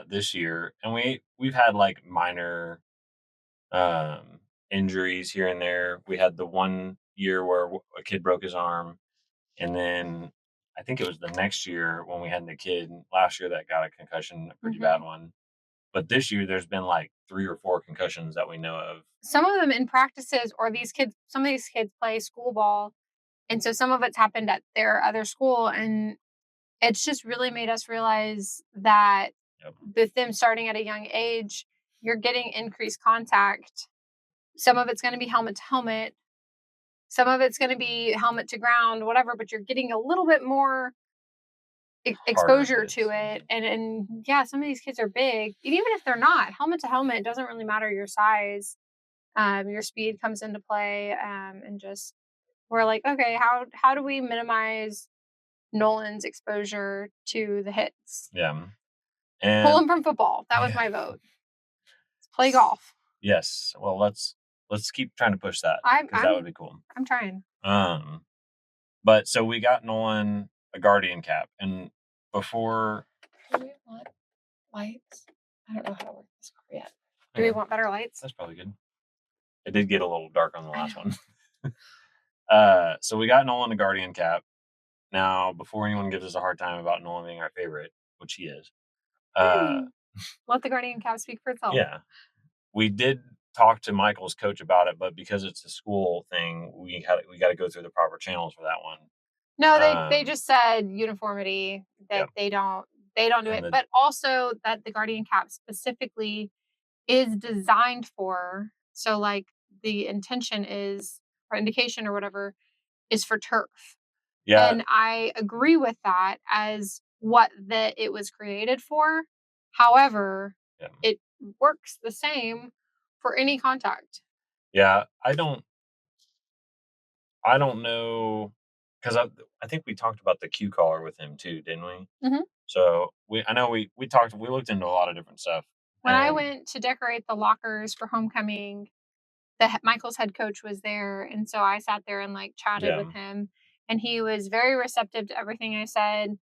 this year, and we've had like minor um injuries here and there. We had the one year where a kid broke his arm, and then I think it was the next year when we had the kid last year that got a concussion, a pretty bad Hmm. one. But this year there's been like three or four concussions that we know of. Some of them in practices, or some of these kids play school ball. And so some of it's happened at their other school. And it's just really made us realize that Yep. with them starting at a young age, you're getting increased contact. Some of it's going to be helmet to helmet, some of it's going to be helmet to ground, whatever, but you're getting a little bit more Harder exposure to hits. it. And yeah, some of these kids are big. And even if they're not, helmet to helmet, it doesn't really matter your size. Your speed comes into play. And just we're like, okay, how do we minimize Nolan's exposure to the hits? Yeah. Pull And him from football. That was yeah. my vote. Play golf. Yes. Well, let's keep trying to push that I'm because that would I'm be cool. I'm trying. Um, but so we got Nolan a Guardian cap, and before, Do we want lights? I don't know how to work this car yet. Do we okay, want better lights? that's probably good. It did get a little dark on the I last know. one. So we got Nolan a Guardian cap. Now, before anyone gives us a hard time about Nolan being our favorite, which he is, uh, Yay. Let the Guardian cap speak for itself. yeah, we did talk to Michael's coach about it, but because it's a school thing, we got to go through the proper channels for that one. No, they just said uniformity, Yeah, that they don't do and it, but also that the Guardian cap specifically is designed for, so like the intention is, or indication or whatever, is for turf. yeah, And I agree with that as what that it was created for. However, yeah, it works the same for any contact. yeah. I don't know because I think we talked about the Q collar with him too, didn't we? Mhm. So I know we looked into a lot of different stuff, When I and went to decorate the lockers for homecoming, Michael's head coach was there, and so I sat there and like chatted with yeah, him, and he was very receptive to everything I said.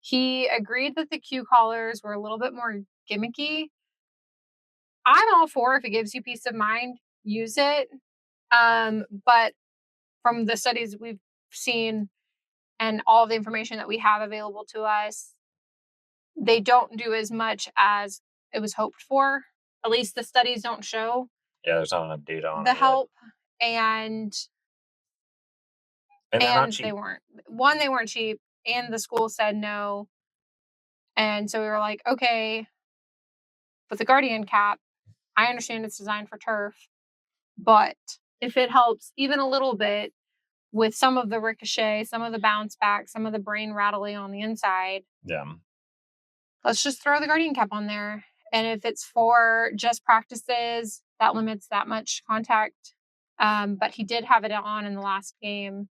He agreed that the Q collars were a little bit more gimmicky. I'm all for, if it gives you peace of mind, use it. But from the studies we've seen and all the information that we have available to us, they don't do as much as it was hoped for. At least the studies don't show yeah. There's not enough data on the it yet, help. and and they're not and they cheap. weren't, one, they weren't cheap, and the school said no. And so we were like, okay, with the Guardian cap, I understand it's designed for turf, but if it helps even a little bit with some of the ricochet, some of the bounce back, some of the brain rattling on the inside, Yeah, let's just throw the Guardian cap on there. And if it's for just practices, that limits that much contact. But he did have it on in the last game.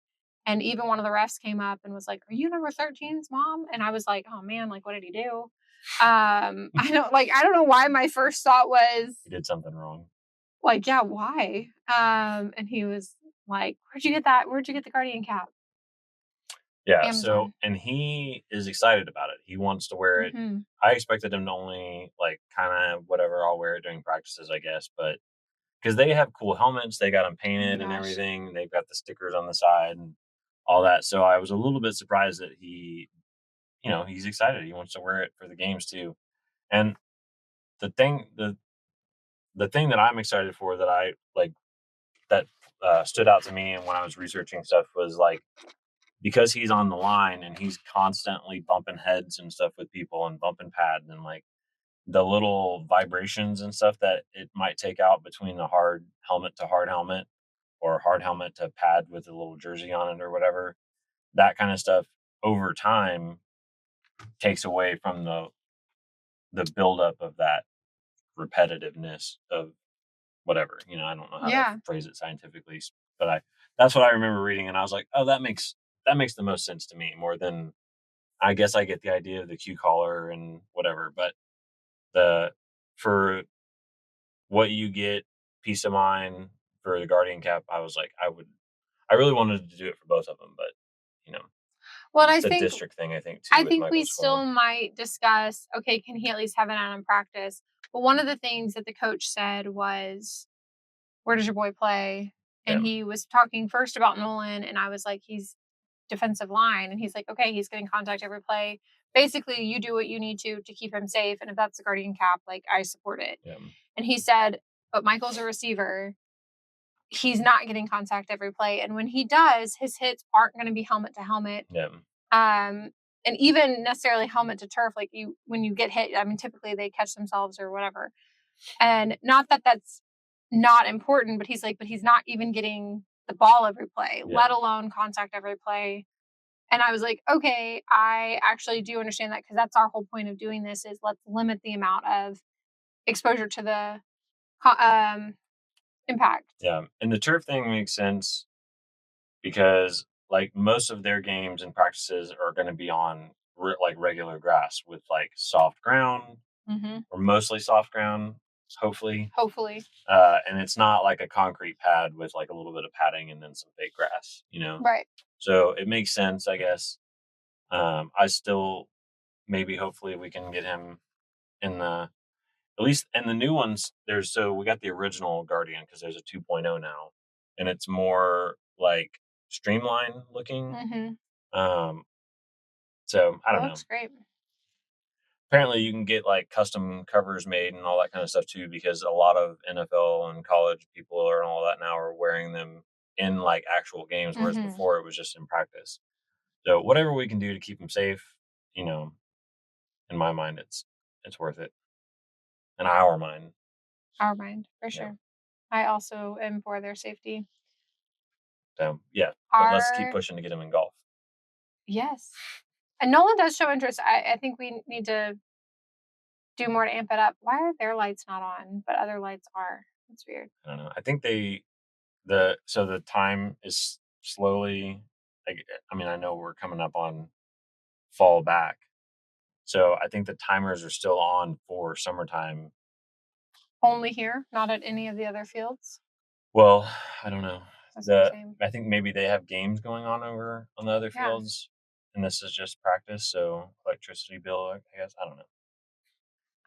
And even one of the refs came up and was like, "Are you number 13's mom?" And I was like, "Oh man, like what did he do?" I don't know why my first thought was he did something wrong. like, yeah, why? And he was like, "Where'd you get that? Where'd you get the Guardian cap?" Yeah, so Amazon. and he is excited about it. He wants to wear it. Hmm. I expected him to only like kind of whatever. I'll wear it during practices, I guess, but because they have cool helmets, they got them Oh my painted and gosh. everything. They've got the stickers on the side and all that. So I was a little bit surprised that he's excited. He wants to wear it for the games too. And the thing, the thing that I'm excited for that I like that stood out to me and when I was researching stuff was like because he's on the line and he's constantly bumping heads and stuff with people and bumping pads and like the little vibrations and stuff that it might take out between the hard helmet to hard helmet or hard helmet to pad with a little jersey on it or whatever, that kind of stuff over time takes away from the buildup of that repetitiveness of whatever. I don't know how to Yeah. phrase it scientifically, but I that's what I remember reading, and I was like, oh, that makes the most sense to me more than I guess I get the idea of the Q collar and whatever, but the for what you get, peace of mind for the Guardian cap, I was like, I really wanted to do it for both of them, but you know, Well, and it's a district thing, I think, too, I with think we Michael's still school. might discuss, okay, can he at least have it out in practice? But one of the things that the coach said was, "Where does your boy play?" And Yeah, he was talking first about Nolan, and I was like, "He's defensive line." And he's like, "Okay, he's getting contact every play. Basically, you do what you need to keep him safe. And if that's the Guardian cap, like I support it." yeah, And he said, "But Michael's a receiver. He's not getting contact every play. And when he does, his hits aren't going to be helmet to helmet. yeah, Um, and even necessarily helmet to turf, like when you get hit, I mean, typically they catch themselves or whatever. And not that that's not important, but he's like, but he's not even getting the ball every play, Yeah. let alone contact every play. And I was like, okay, I actually do understand that because that's our whole point of doing this is let's limit the amount of exposure to the impact. Yeah. And the turf thing makes sense because like most of their games and practices are going to be on like regular grass with like soft ground Hmm. or mostly soft ground, hopefully. Hopefully. And it's not like a concrete pad with like a little bit of padding and then some fake grass, you know? Right. So it makes sense, I guess. I still maybe hopefully we can get him in the at least and the new ones there's so we got the original Guardian because there's a 2.0 now and it's more like streamlined looking. Hmm. Um, so I It don't know. looks great. Apparently you can get like custom covers made and all that kind of stuff too because a lot of NFL and college people are and all that now are wearing them in like actual games whereas Hmm. before it was just in practice. So whatever we can do to keep them safe, you know, in my mind it's worth it. In our mind. Our mind, for Yeah. sure. I also am for their safety. So yeah, but let's keep Our pushing to get them in golf. Yes. And Nolan does show interest. I think we need to do more to amp it up. Why are their lights not on, but other lights are? That's weird. I don't know. I think the time is slowly like I mean I know we're coming up on fall back. So I think the timers are still on for summertime. Only here, not at any of the other fields. Well, I don't know. That's what I'm The saying. I think maybe they have games going on over on the other Yeah. fields and this is just practice, so electricity bill, I guess. I don't know.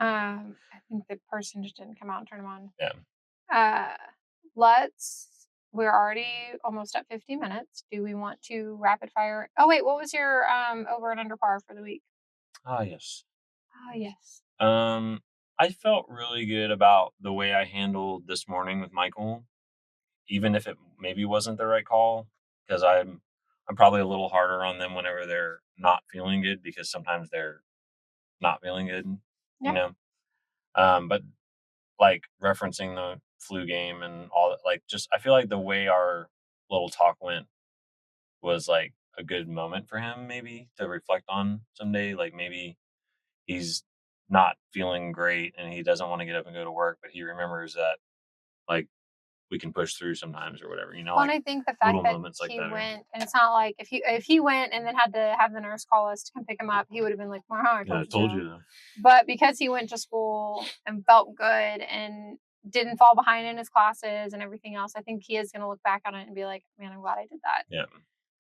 I think the person just didn't come out and turn them on. Yeah. Uh, we're already almost at 50 minutes. Do we want to rapid fire? Oh wait, what was your over and under par for the week? Ah, yes. Oh yes. Um, I felt really good about the way I handled this morning with Michael, even if it maybe wasn't the right call, because I'm probably a little harder on them whenever they're not feeling good because sometimes they're not feeling good, you Yeah. know. But like referencing the flu game and all that, like just I feel like the way our little talk went was like a good moment for him maybe to reflect on someday. Like maybe he's not feeling great and he doesn't want to get up and go to work, but he remembers that like we can push through sometimes or whatever, Well, and like I think the fact little that moments like he that are went, and it's not like if he went and then had to have the nurse call us to come pick him up, he would have been like, "Wow, I yeah, I told you told so." you though. But because he went to school and felt good and didn't fall behind in his classes and everything else, I think he is going to look back on it and be like, "Man, I'm glad I did that." Yeah,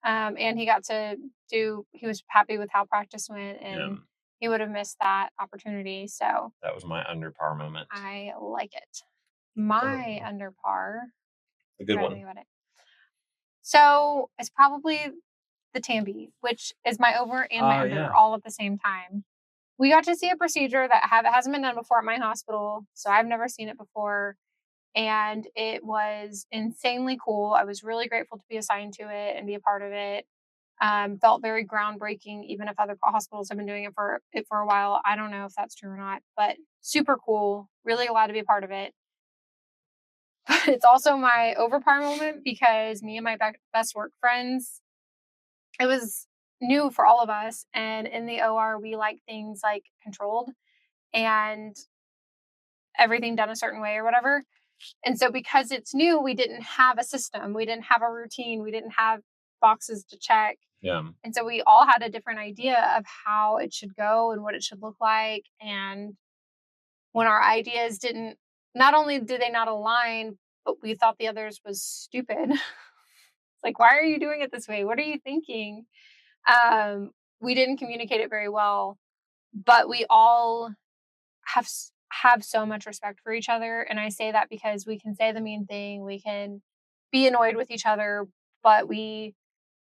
And he got to do. He was happy with how practice went, yeah. and he would have missed that opportunity. So That was my under par moment. I like it. My Um, under par. a good Trying to one. think about it. So it's probably the TAMBE, which is my over and my under Yeah. all at the same time. We got to see a procedure that hasn't been done before at my hospital, so I've never seen it before, and it was insanely cool. I was really grateful to be assigned to it and be a part of it. Felt very groundbreaking, even if other hospitals have been doing it for a while. I don't know if that's true or not, but super cool. Really glad to be a part of it. But it's also my overpower moment because me and my best work friends, it was new for all of us. And in the OR, we like things like controlled and everything done a certain way or whatever. And so because it's new, we didn't have a system, we didn't have a routine, we didn't have boxes to check. Yeah. And so we all had a different idea of how it should go and what it should look like. And when our ideas didn't, not only did they not align, but we thought the others was stupid. It's like, why are you doing it this way? What are you thinking? We didn't communicate it very well, but we all have so much respect for each other, and I say that because we can say the mean thing, we can be annoyed with each other, but we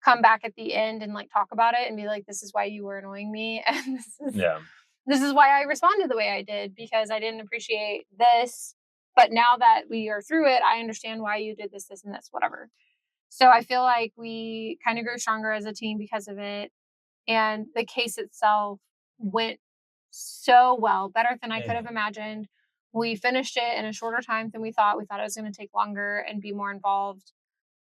come back at the end and like talk about it and be like, "This is why you were annoying me, and Yeah. this is why I responded the way I did because I didn't appreciate this. But now that we are through it, I understand why you did this, and this, whatever." So I feel like we kind of grew stronger as a team because of it. and the case itself went so well, better than I could have Yay. imagined. We finished it in a shorter time than we thought. We thought it was going to take longer and be more involved,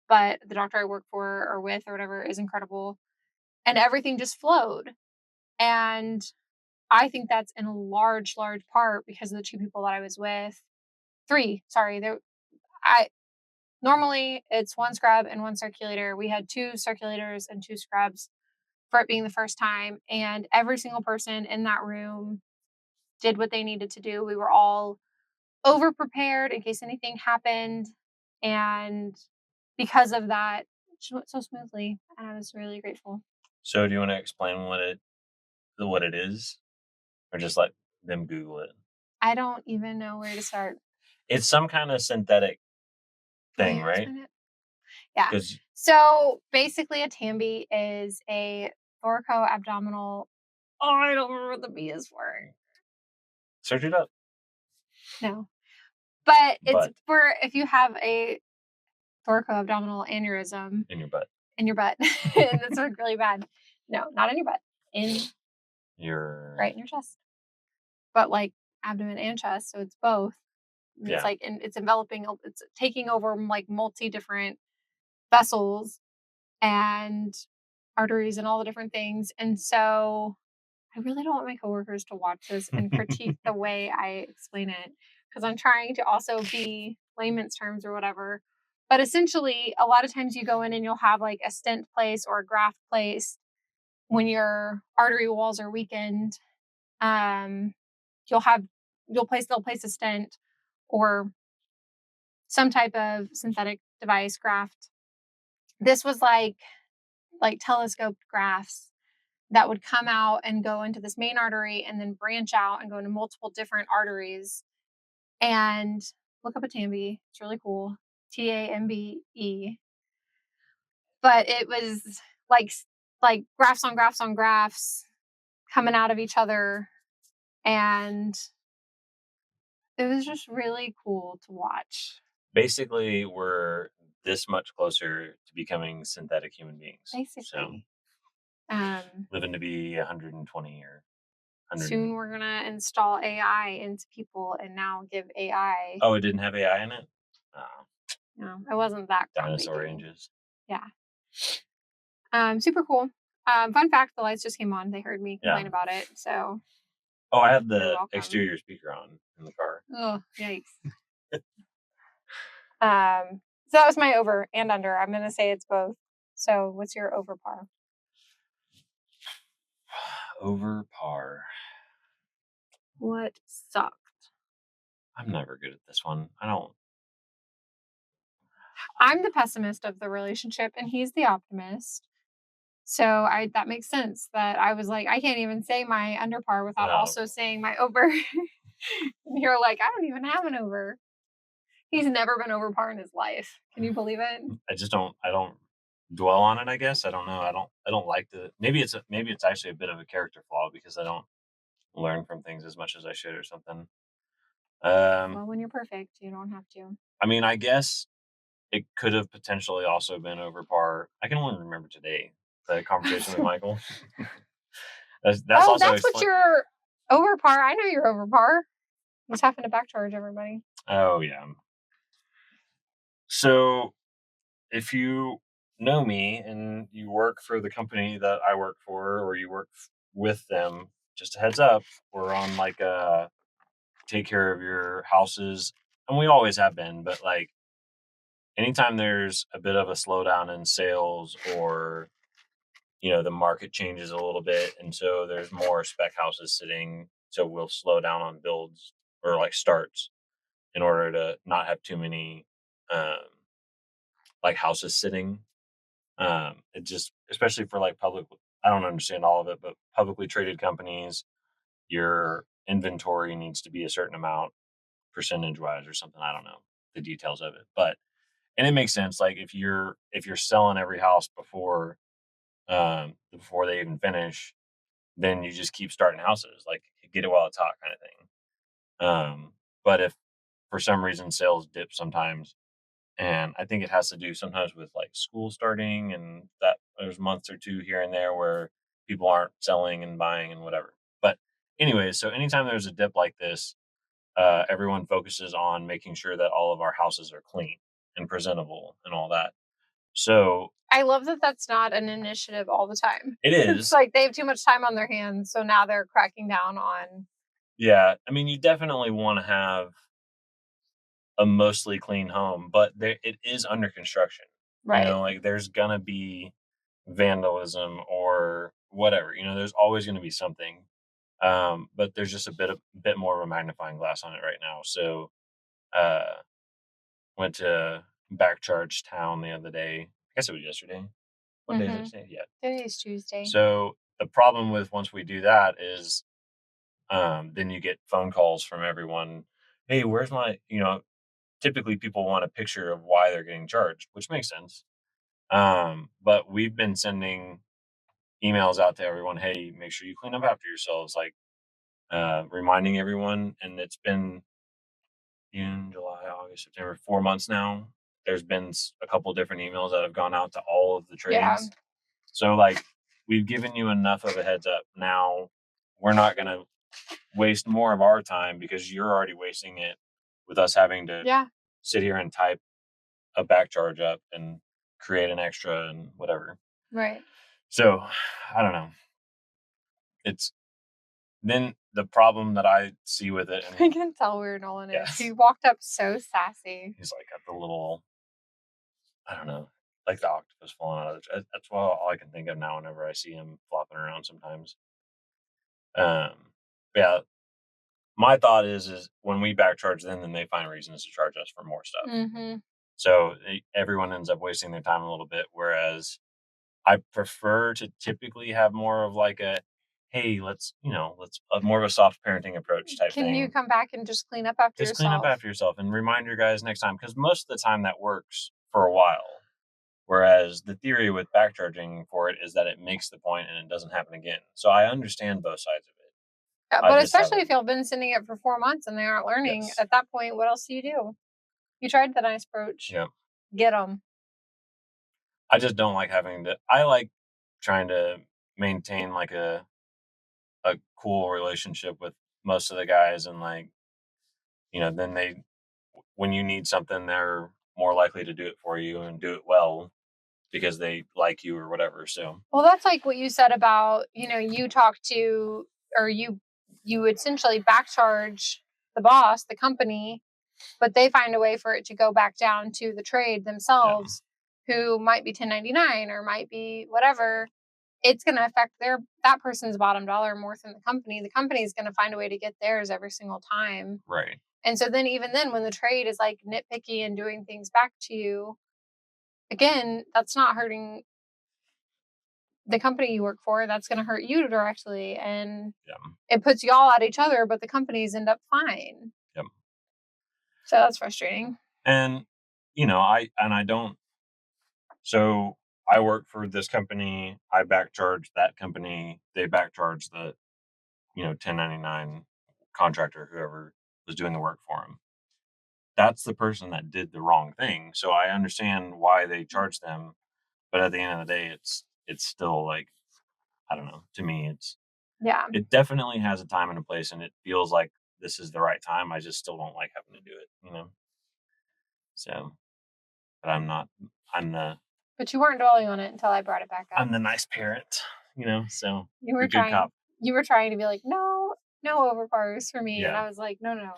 but the doctor I work for or with or whatever is incredible, and everything just flowed. And I think that's in a large, large part because of the two people that I was with. Three, sorry. I normally it's one scrub and one circulator. We had two circulators and two scrubs for it being the first time, and every single person in that room did what they needed to do. We were all over prepared in case anything happened, and because of that, it just went so smoothly, and I was really grateful. So do you want to explain what it is, or just let them Google it? I don't even know where to start. It's some kind of synthetic Will thing, you right? explain it? Yeah. Because So basically, a TAMBE is a thoracoabdominal. Oh, I don't remember what the B is for. search it up. No, but it's Butt for if you have a thoracoabdominal aneurysm in your butt. in your butt. And that's like really bad. No, not in your butt. In Your right in your chest. But like abdomen and chest, so it's both. And it's yeah. like and it's enveloping it's taking over like multi different vessels and arteries and all the different things. And so I really don't want my coworkers to watch this and critique the way I explain it because I'm trying to also be layman's terms or whatever. But essentially, a lot of times you go in and you'll have like a stent place or a graft place when your artery walls are weakened. Um, you'll have they'll place a stent or some type of synthetic device graft. This was like telescoped grafts that would come out and go into this main artery and then branch out and go into multiple different arteries. And look up a TAMBE. It's really cool. TAMBE. But it was like like graphs on graphs on graphs coming out of each other, and it was just really cool to watch. Basically, we're this much closer to becoming synthetic human beings. So Basically. Um, living to be 120 or 100. soon we're gonna install AI into people and now give AI. Oh, it didn't have AI in it. Oh, No, it wasn't that dinosaur groundbreaking. ages. Yeah. Super cool. Fun fact: the lights just came on. They heard me Yeah. complain about it, so Oh, I had you're the welcome. exterior speaker on in the car. Oh, yikes. So that was my over and under. I'm gonna say it's both. So, what's your over par? Over par. What sucked? I'm never good at this one. I don't. I'm the pessimist of the relationship, and he's the optimist. So I that makes sense that I was like, I can't even say my under par without No, also saying my over. And you're like, I don't even have an over. He's never been over par in his life. Can you believe it? I just don't. I don't dwell on it. I guess I don't know. I don't. I don't like the. Maybe it's actually a bit of a character flaw because I don't learn from things as much as I should or something. Um, Well, when you're perfect, you don't have to. I mean, I guess it could have potentially also been over par. I can only remember today the conversation with Michael. That's Oh, also that's what explain. you're over par. I know you're over par. I was having to back charge everybody. Oh yeah. So if you know me and you work for the company that I work for, or you work with them, just a heads up, we're on like a take care of your houses, and we always have been. But like anytime there's a bit of a slowdown in sales, or the market changes a little bit, and so there's more spec houses sitting, so we'll slow down on builds or like starts in order to not have too many um, like houses sitting. It just, especially for like public, I don't understand all of it, but publicly traded companies, your inventory needs to be a certain amount percentage wise or something. I don't know the details of it, but and it makes sense. Like if you're selling every house before they even finish, then you just keep starting houses, like get it while it's hot kind of thing. But if for some reason sales dip sometimes, and I think it has to do sometimes with like school starting, and that there's months or two here and there where people aren't selling and buying and whatever. But anyway, so anytime there's a dip like this, everyone focuses on making sure that all of our houses are clean and presentable and all that. So I love that that's not an initiative all the time. it It's is, like they have too much time on their hands, so now they're cracking down on. yeah. I mean, you definitely want to have a mostly clean home, but it is under construction. Right. Like there's gonna be vandalism or whatever. There's always gonna be something. But there's just a bit more of a magnifying glass on it right now. So uh went to back charge town the other day. I guess it was yesterday. What day is it Mhm. today? Yeah. Today's Tuesday. So the problem with once we do that is then you get phone calls from everyone. Hey, where's my typically people want a picture of why they're getting charged, which makes sense. But we've been sending emails out to everyone, hey, make sure you clean up after yourselves, like reminding everyone. And it's been June, July, August, September, 4 months now. There's been a couple different emails that have gone out to all of the Yeah. trades. So, like, we've given you enough of a heads up. Now, we're not going to waste more of our time because you're already wasting it with us having to Yeah. sit here and type a back charge up and create an extra and whatever. Right. So, I don't know. It's then the problem that I see with it, I and can tell where Nolan is. yes, He walked up so sassy. he's like got the little, I don't know, like the octopus falling out of the. That's all I can think of now whenever I see him flopping around sometimes. Yeah, my thought is when we back charge them, then they find reasons to charge us for more stuff. Mhm. So everyone ends up wasting their time a little bit. Whereas I prefer to typically have more of like a, hey, let's more of a soft parenting approach type Can you thing. come back and just clean up after Just clean up yourself? after yourself and remind your guys next time because most of the time that works for a while. Whereas the theory with back charging for it is that it makes the point and it doesn't happen again. So I understand both sides of it. I But just especially haven't. if y'all been sending it for 4 months and they aren't learning, Yes. at that point, what else do you do? You tried the nice approach. Yeah. Get them. I just don't like having to. I like trying to maintain like a cool relationship with most of the guys and like then they when you need something they're more likely to do it for you and do it well because they like you or whatever. So Well, that's like what you said about, you talk to, or you essentially back charge the boss, the company, but they find a way for it to go back down to the trade yeah, themselves, who might be 1099 or might be whatever. It's going to affect that person's bottom dollar more than the company. The company is going to find a way to get theirs every single time. right. And so then, even then, when the trade is like nitpicky and doing things back to you, again, that's not hurting the company you work for. That's going to hurt you directly. And Yeah. it puts y'all at each other, but the companies end up fine. Yep. So that's frustrating. And I don't. So I work for this company. I back charge that company. They back charge the 1099 contractor, whoever was doing the work for them. That's the person that did the wrong thing. So I understand why they charge them, but at the end of the day, it's still like I don't know. To me, Yeah. it definitely has a time and a place, and it feels like this is the right time. I just still don't like having to do it. So, but I'm not. I'm the But you weren't dwelling on it until I brought it back up. I'm the nice parent. So You the were good trying cop. you were trying to be like, no, no overcars for me. And Yeah, I was like, no, no.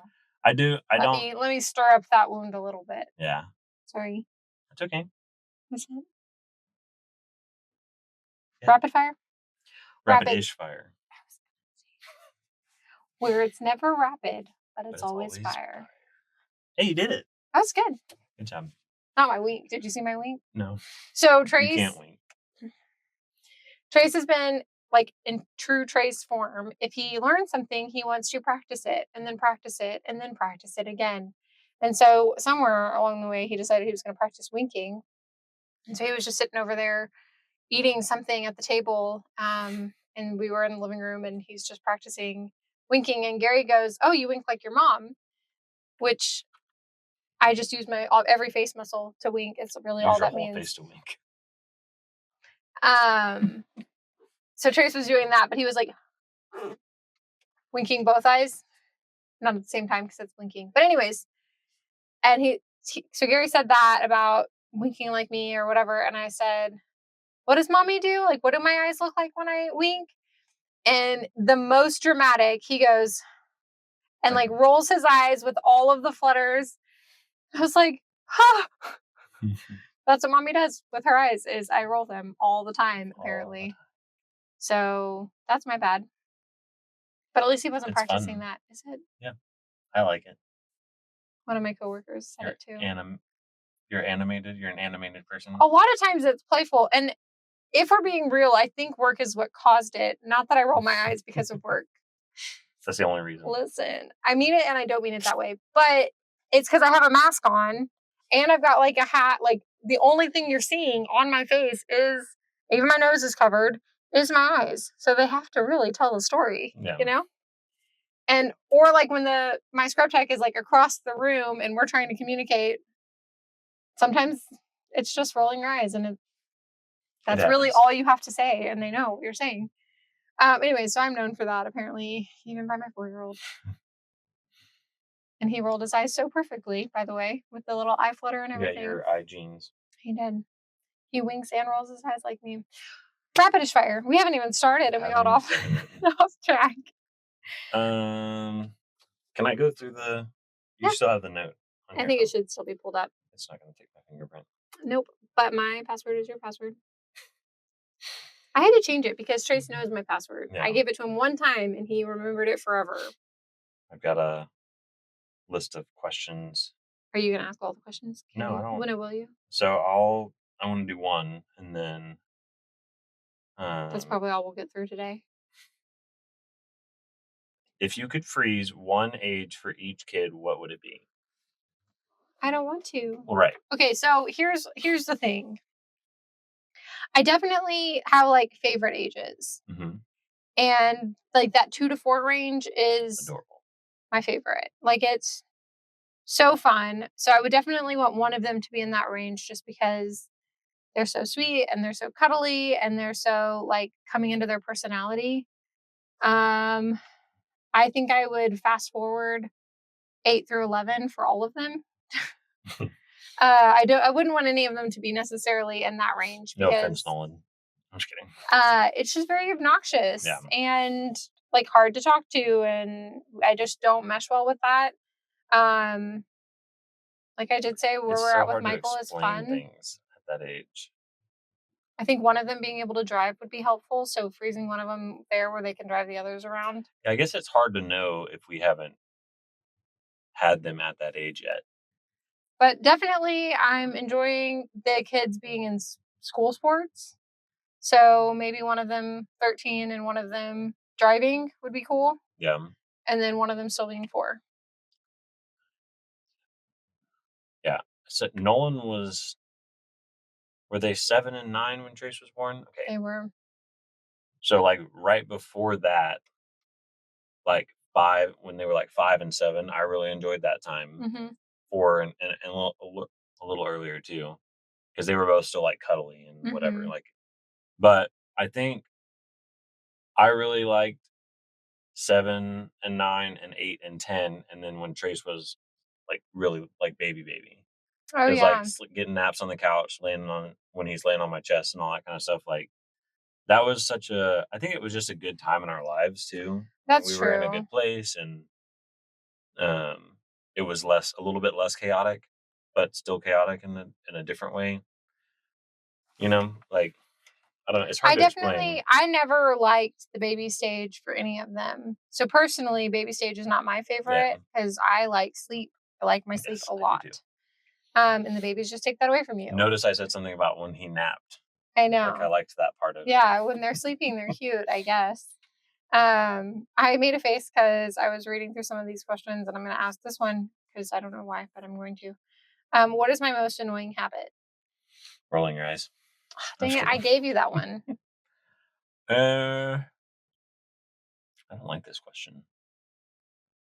I do. I Let don't. me let me stir up that wound a little bit. Yeah, Sorry. it's okay. Is it Yeah, rapid fire? Rapid. rapid-ish fire, Where it's never rapid, but but it's it's always always fire. fire. Hey, you did it. That was good. Good job. Not my wink. Did you see my wink? No, So you can't wink. Trace has been like in true Trace form. If he learns something, he wants to practice it and then practice it and then practice it again. And so somewhere along the way, he decided he was going to practice winking. And so he was just sitting over there eating something at the table. And we were in the living room and he's just practicing winking. And Gary goes, "Oh, you wink like your mom," which I just use my every face muscle to wink. It's really Use all your that whole face means. to wink. Um, So Trace was doing that, but he was like winking both eyes, not at the same time because it's blinking. But anyways, and so Gary said that about winking like me or whatever, and I said, "What does mommy do? Like, what do my eyes look like when I wink?" And the most dramatic, he goes and like rolls his eyes with all of the flutters. I was like, "Huh." That's what mommy does with her eyes is I roll them all the time, apparently. So that's my bad. But at least he wasn't It's practicing fun. that, is it? Yeah, I like it. One of my coworkers said You're it too. You're animated. You're an animated person. A lot of times it's playful. And if we're being real, I think work is what caused it. Not that I roll my eyes because of work. That's the only reason. Listen, I mean it and I don't mean it that way. But it's because I have a mask on and I've got like a hat. Like the only thing you're seeing on my face is, even my nose is covered, is my eyes. So they have to really tell the story, Yeah. you know? And or like when my scrub tech is like across the room and we're trying to communicate, sometimes it's just rolling your eyes and that's really all you have to say and they know what you're saying. Anyway, so I'm known for that apparently, even by my 4-year-old. And he rolled his eyes so perfectly, by the way, with the little eye flutter and everything. Yeah, your eye genes. He did. He winks and rolls his eyes like me. Rapid fire. We haven't even started and we got off track. Can I go through you still have the note? I think it should still be pulled up. It's not going to take my fingerprint. Nope. But my password is your password. I had to change it because Trace knows my password. Yeah. I gave it to him one time and he remembered it forever. I've got a list of questions. Are you going to ask all the questions? No, I don't. When will you? So I want to do one and then. That's probably all we'll get through today. If you could freeze one age for each kid, what would it be? I don't want to. Well, right. Okay, so here's the thing. I definitely have like favorite ages. Mm-hmm. And like that 2 to 4 range is adorable. My favorite. Like it's so fun. So I would definitely want one of them to be in that range just because they're so sweet and they're so cuddly and they're so like coming into their personality. I think I would fast forward 8 through 11 for all of them. I wouldn't want any of them to be necessarily in that range. No offense, Nolan. I'm just kidding. It's just very obnoxious and like hard to talk to, and I just don't mesh well with that. Like I did say, where we're at with Michael is fun. Things at that age. I think one of them being able to drive would be helpful. So freezing one of them there where they can drive the others around. Yeah, I guess it's hard to know if we haven't had them at that age yet. But definitely, I'm enjoying the kids being in school sports. So maybe one of them 13 and one of them driving would be cool. Yeah. And then one of them still being 4. Yeah. So Nolan were they 7 and 9 when Trace was born? Okay. They were. So like right before that, like 5, when they were like 5 and 7, I really enjoyed that time. Mm-hmm. 4 and a little earlier too, because they were both still like cuddly and mm-hmm. whatever. Like, but I think I really liked 7 and 9 and 8 and 10, and then when Trace was like really like baby. Oh, it was like getting naps on the couch, when he's laying on my chest and all that kind of stuff. Like that was I think it was just a good time in our lives too. That's we true. were in a good place, and it was a little bit less chaotic, but still chaotic in a different way. You know, like I don't know. It's hard to explain. I never liked the baby stage for any of them. So personally, baby stage is not my favorite because I like sleep. I like my sleep a lot. And the babies just take that away from you. Notice I said something about when he napped. I know. Like I liked that part of it. Yeah, when they're sleeping, they're cute, I guess. I made a face because I was reading through some of these questions, and I'm going to ask this one because I don't know why, but I'm going to. What is my most annoying habit? Rolling your eyes. Dang it, I gave you that one. I don't like this question.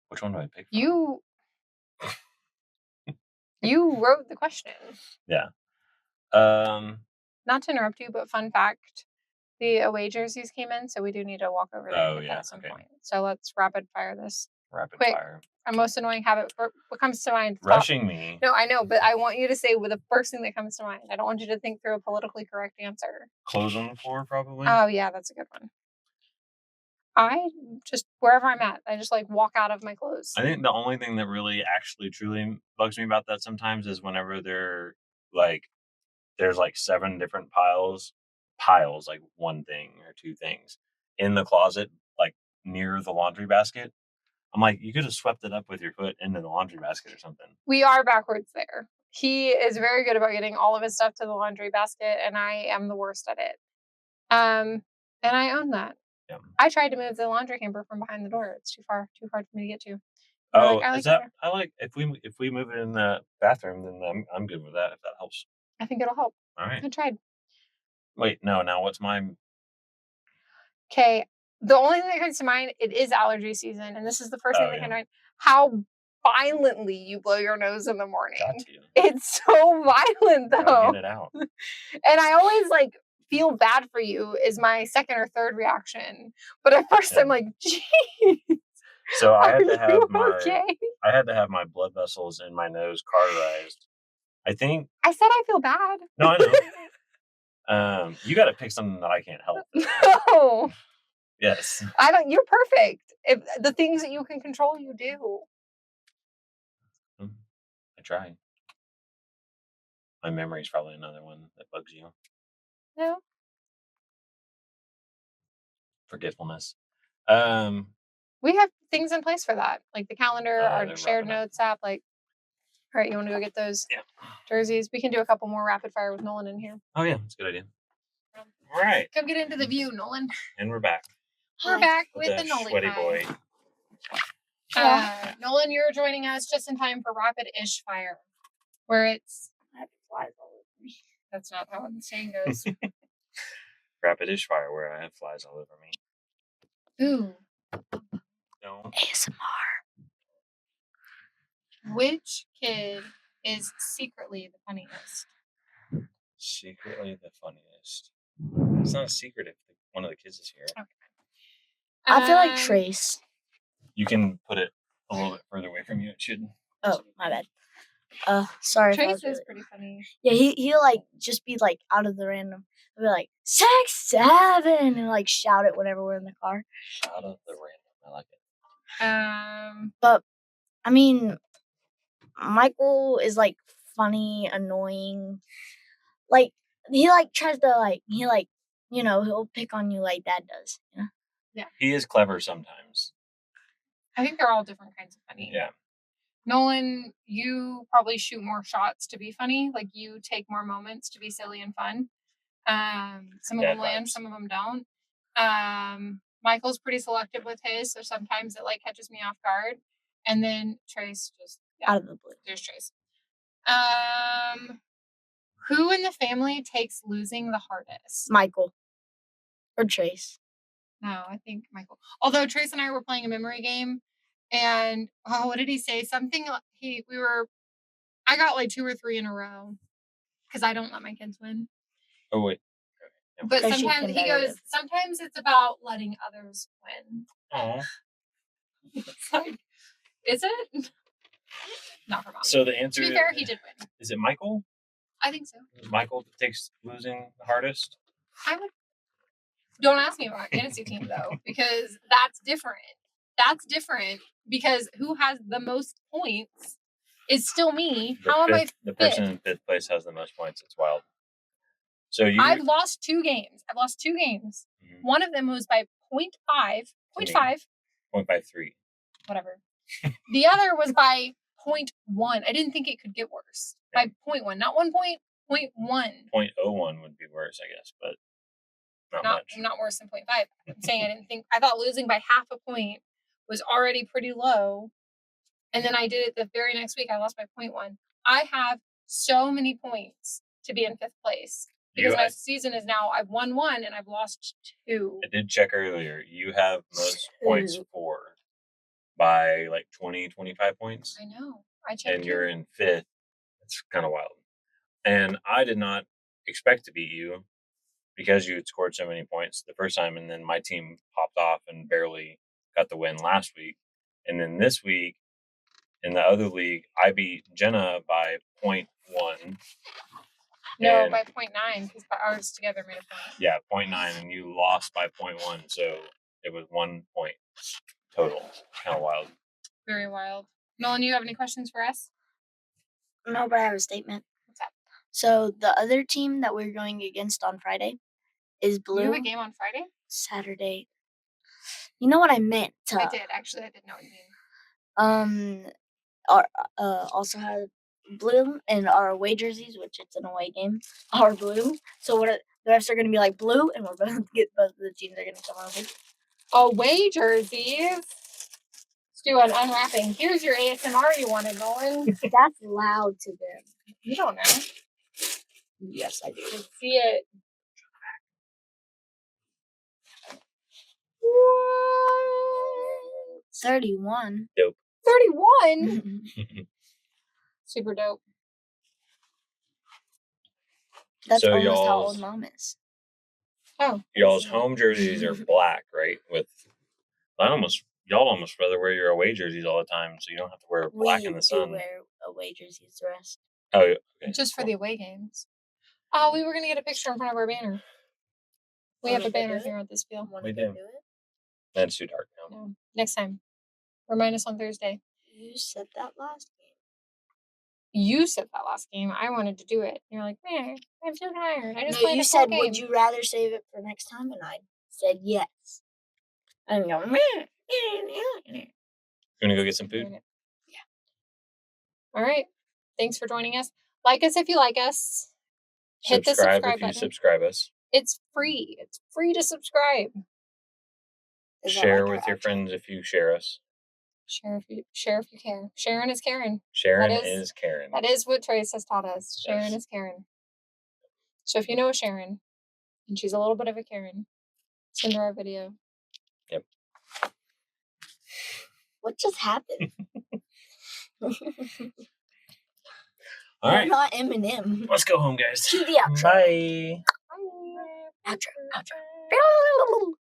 Which one do I pick from? You wrote the question. Yeah. Not to interrupt you, but fun fact. the away jerseys came in, so we do need to walk over there and Oh get that yeah. at some Okay. point. So let's rapid fire this. Rapid Quick. fire. Our most annoying habit. What comes to mind? Rushing me. No, I know, but I want you to say with the first thing that comes to mind. I don't want you to think through a politically correct answer. Clothes on the floor, probably. Oh yeah, that's a good one. I just wherever I'm at, I just like walk out of my clothes. I think the only thing that really actually truly bugs me about that sometimes is whenever they're like there's like 7 different piles, like one thing or 2 things in the closet, like near the laundry basket. I'm like, you could have swept it up with your foot into the laundry basket or something. We are backwards there. He is very good about getting all of his stuff to the laundry basket, and I am the worst at it. And I own that. Yeah. I tried to move the laundry hamper from behind the door. It's too hard for me to get to. They're Oh, like, I is like it that better. I like if we move it in the bathroom, then I'm good with that if that helps. I think it'll help. All right. I tried. Wait, no, now what's my Okay. The only thing that comes to mind, it is allergy season, and this is the first thing Oh, that yeah. comes to mind. How violently you blow your nose in the morning. got to. It's so violent Gotta though. get it out. And I always like feel bad for you is my second or third reaction. But at first Yeah. I'm like, gee, So I had are to have you my okay? I had to have my blood vessels in my nose cauterized. I think I said I feel bad. no, I know. You got to pick something that I can't help. No, Yes. I don't. You're perfect. If the things that you can control, you do. I try. My memory is probably another one that bugs you. No, Forgetfulness. we have things in place for that, like the calendar, our They're shared wrapping up. notes app. Like, all right, you want to go get those Yeah. jerseys? We can do a couple more rapid fire with Nolan in here. Oh yeah, that's a good idea. All right, Come get into the view, Nolan. and we're back. We're back with with the the Nolan sweaty guy. boy. Nolan, you're joining us just in time for rapid-ish fire, where it's flies all over me. That's not how the saying goes. Rapid-ish fire where I have flies all over me. Ooh. No. ASMR. Which kid is secretly the funniest? Secretly the funniest. It's not a secret if one of the kids is here. Okay. I feel like Trace. You can put it a little bit further away from you. It should. Oh, my bad. Sorry. Trace is pretty funny. Yeah, he like just be like out of the random. He'll be like 6, 7, and like shout it whenever we're in the car. Shout out the random. I like it. But I mean, Michael is like funny, annoying. Like he like tries to like he'll pick on you like Dad does. You know? Yeah. He is clever sometimes. I think they're all different kinds of funny. Yeah. Nolan, you probably shoot more shots to be funny. Like you take more moments to be silly and fun. Some of them land, some of them don't. Michael's pretty selective with his, so sometimes it like catches me off guard. And then Trace just Out of the blue. There's Trace. Who in the family takes losing the hardest? Michael or Trace. No, I think Michael. Although Trace and I were playing a memory game, and what did he say? Something I got like 2 or 3 in a row because I don't let my kids win. Oh wait. But sometimes he goes. Sometimes it's about letting others win. Oh. It's like, is it? Not for mom. So the answer. To be fair, he did win. Is it Michael? I think so. Michael takes losing the hardest. I would. Don't ask me about fantasy team though, because that's different. That's different because who has the most points is still me. How am I fifth? The person in 5th place has the most points. It's wild. So I've lost 2 games. Mm-hmm. One of them was by 0.5. 0.5. 0.53. Whatever. The other was by 0.1. I didn't think it could get worse. Yeah. By 0.1, not 1 point. 0.1. 0.01 would be worse, I guess, but not much. Not worse than 0.5. I'm saying I thought losing by half a point was already pretty low. And then I did it the very next week. I lost by 0.1. I have so many points to be in 5th place because my season is now I've won 1 and I've lost 2. I did check earlier. You have most points for by like 20, 25 points. I know. I checked. And you're in 5th. It's kind of wild. And I did not expect to beat you because you had scored so many points the first time, and then my team popped off and barely got the win last week. And then this week, in the other league, I beat Jenna by 0.1. No, And- by 0.9 because ours together made a point. Yeah, 0.9, and you lost by 0.1, so it was 1 point total. Kind of wild. Very wild. Nolan, you have any questions for us? No, but I have a statement. What's up? So the other team that we're going against on Friday is Blue. You have a game on Friday? Saturday. You know what I meant? I did. Actually, I did know what you mean. Our also have blue and our away jerseys, which it's an away game, are blue. So what the rest are going to be like blue, and we're both both of the teams are going to come over. Away jerseys. Let's do an unwrapping. Here's your ASMR you wanted, Nolan. That's loud to them. You don't know. Yes, I do. You can see it. What? 31. Dope. 31? Super dope. That's So almost how y'all's- old Mom is. Oh. Y'all's home jerseys are black, right? Y'all almost rather wear your away jerseys all the time, so you don't have to wear black in the sun. We wear away jerseys the rest. Oh, yeah. Okay. Just for the away games. Oh, we were going to get a picture in front of our banner. We have a banner here at this field. We do. That's too dark now. No. Next time. Remind us on Thursday. You said that last game. You said that last game. I wanted to do it. You're like, man, I'm too tired. I just No, played you a full said, game. would you rather save it for next time? And I said yes. And you go, meh. You want to go get some food? Yeah. All right. Thanks for joining us. Like us if you like us. Hit the subscribe if you button. subscribe us. It's free. It's free to subscribe. Is that Share like with our your outro? friends if you share us. Share if you care. Sharon is Karen. Sharon That is Karen. That is what Trace has taught us. Sharon Yes. is Karen. So if you know Sharon, and she's a little bit of a Karen, send her our video. Yep. What just happened? All right. Not Eminem. Let's go home, guys. To the outro. Bye. Bye. Outro.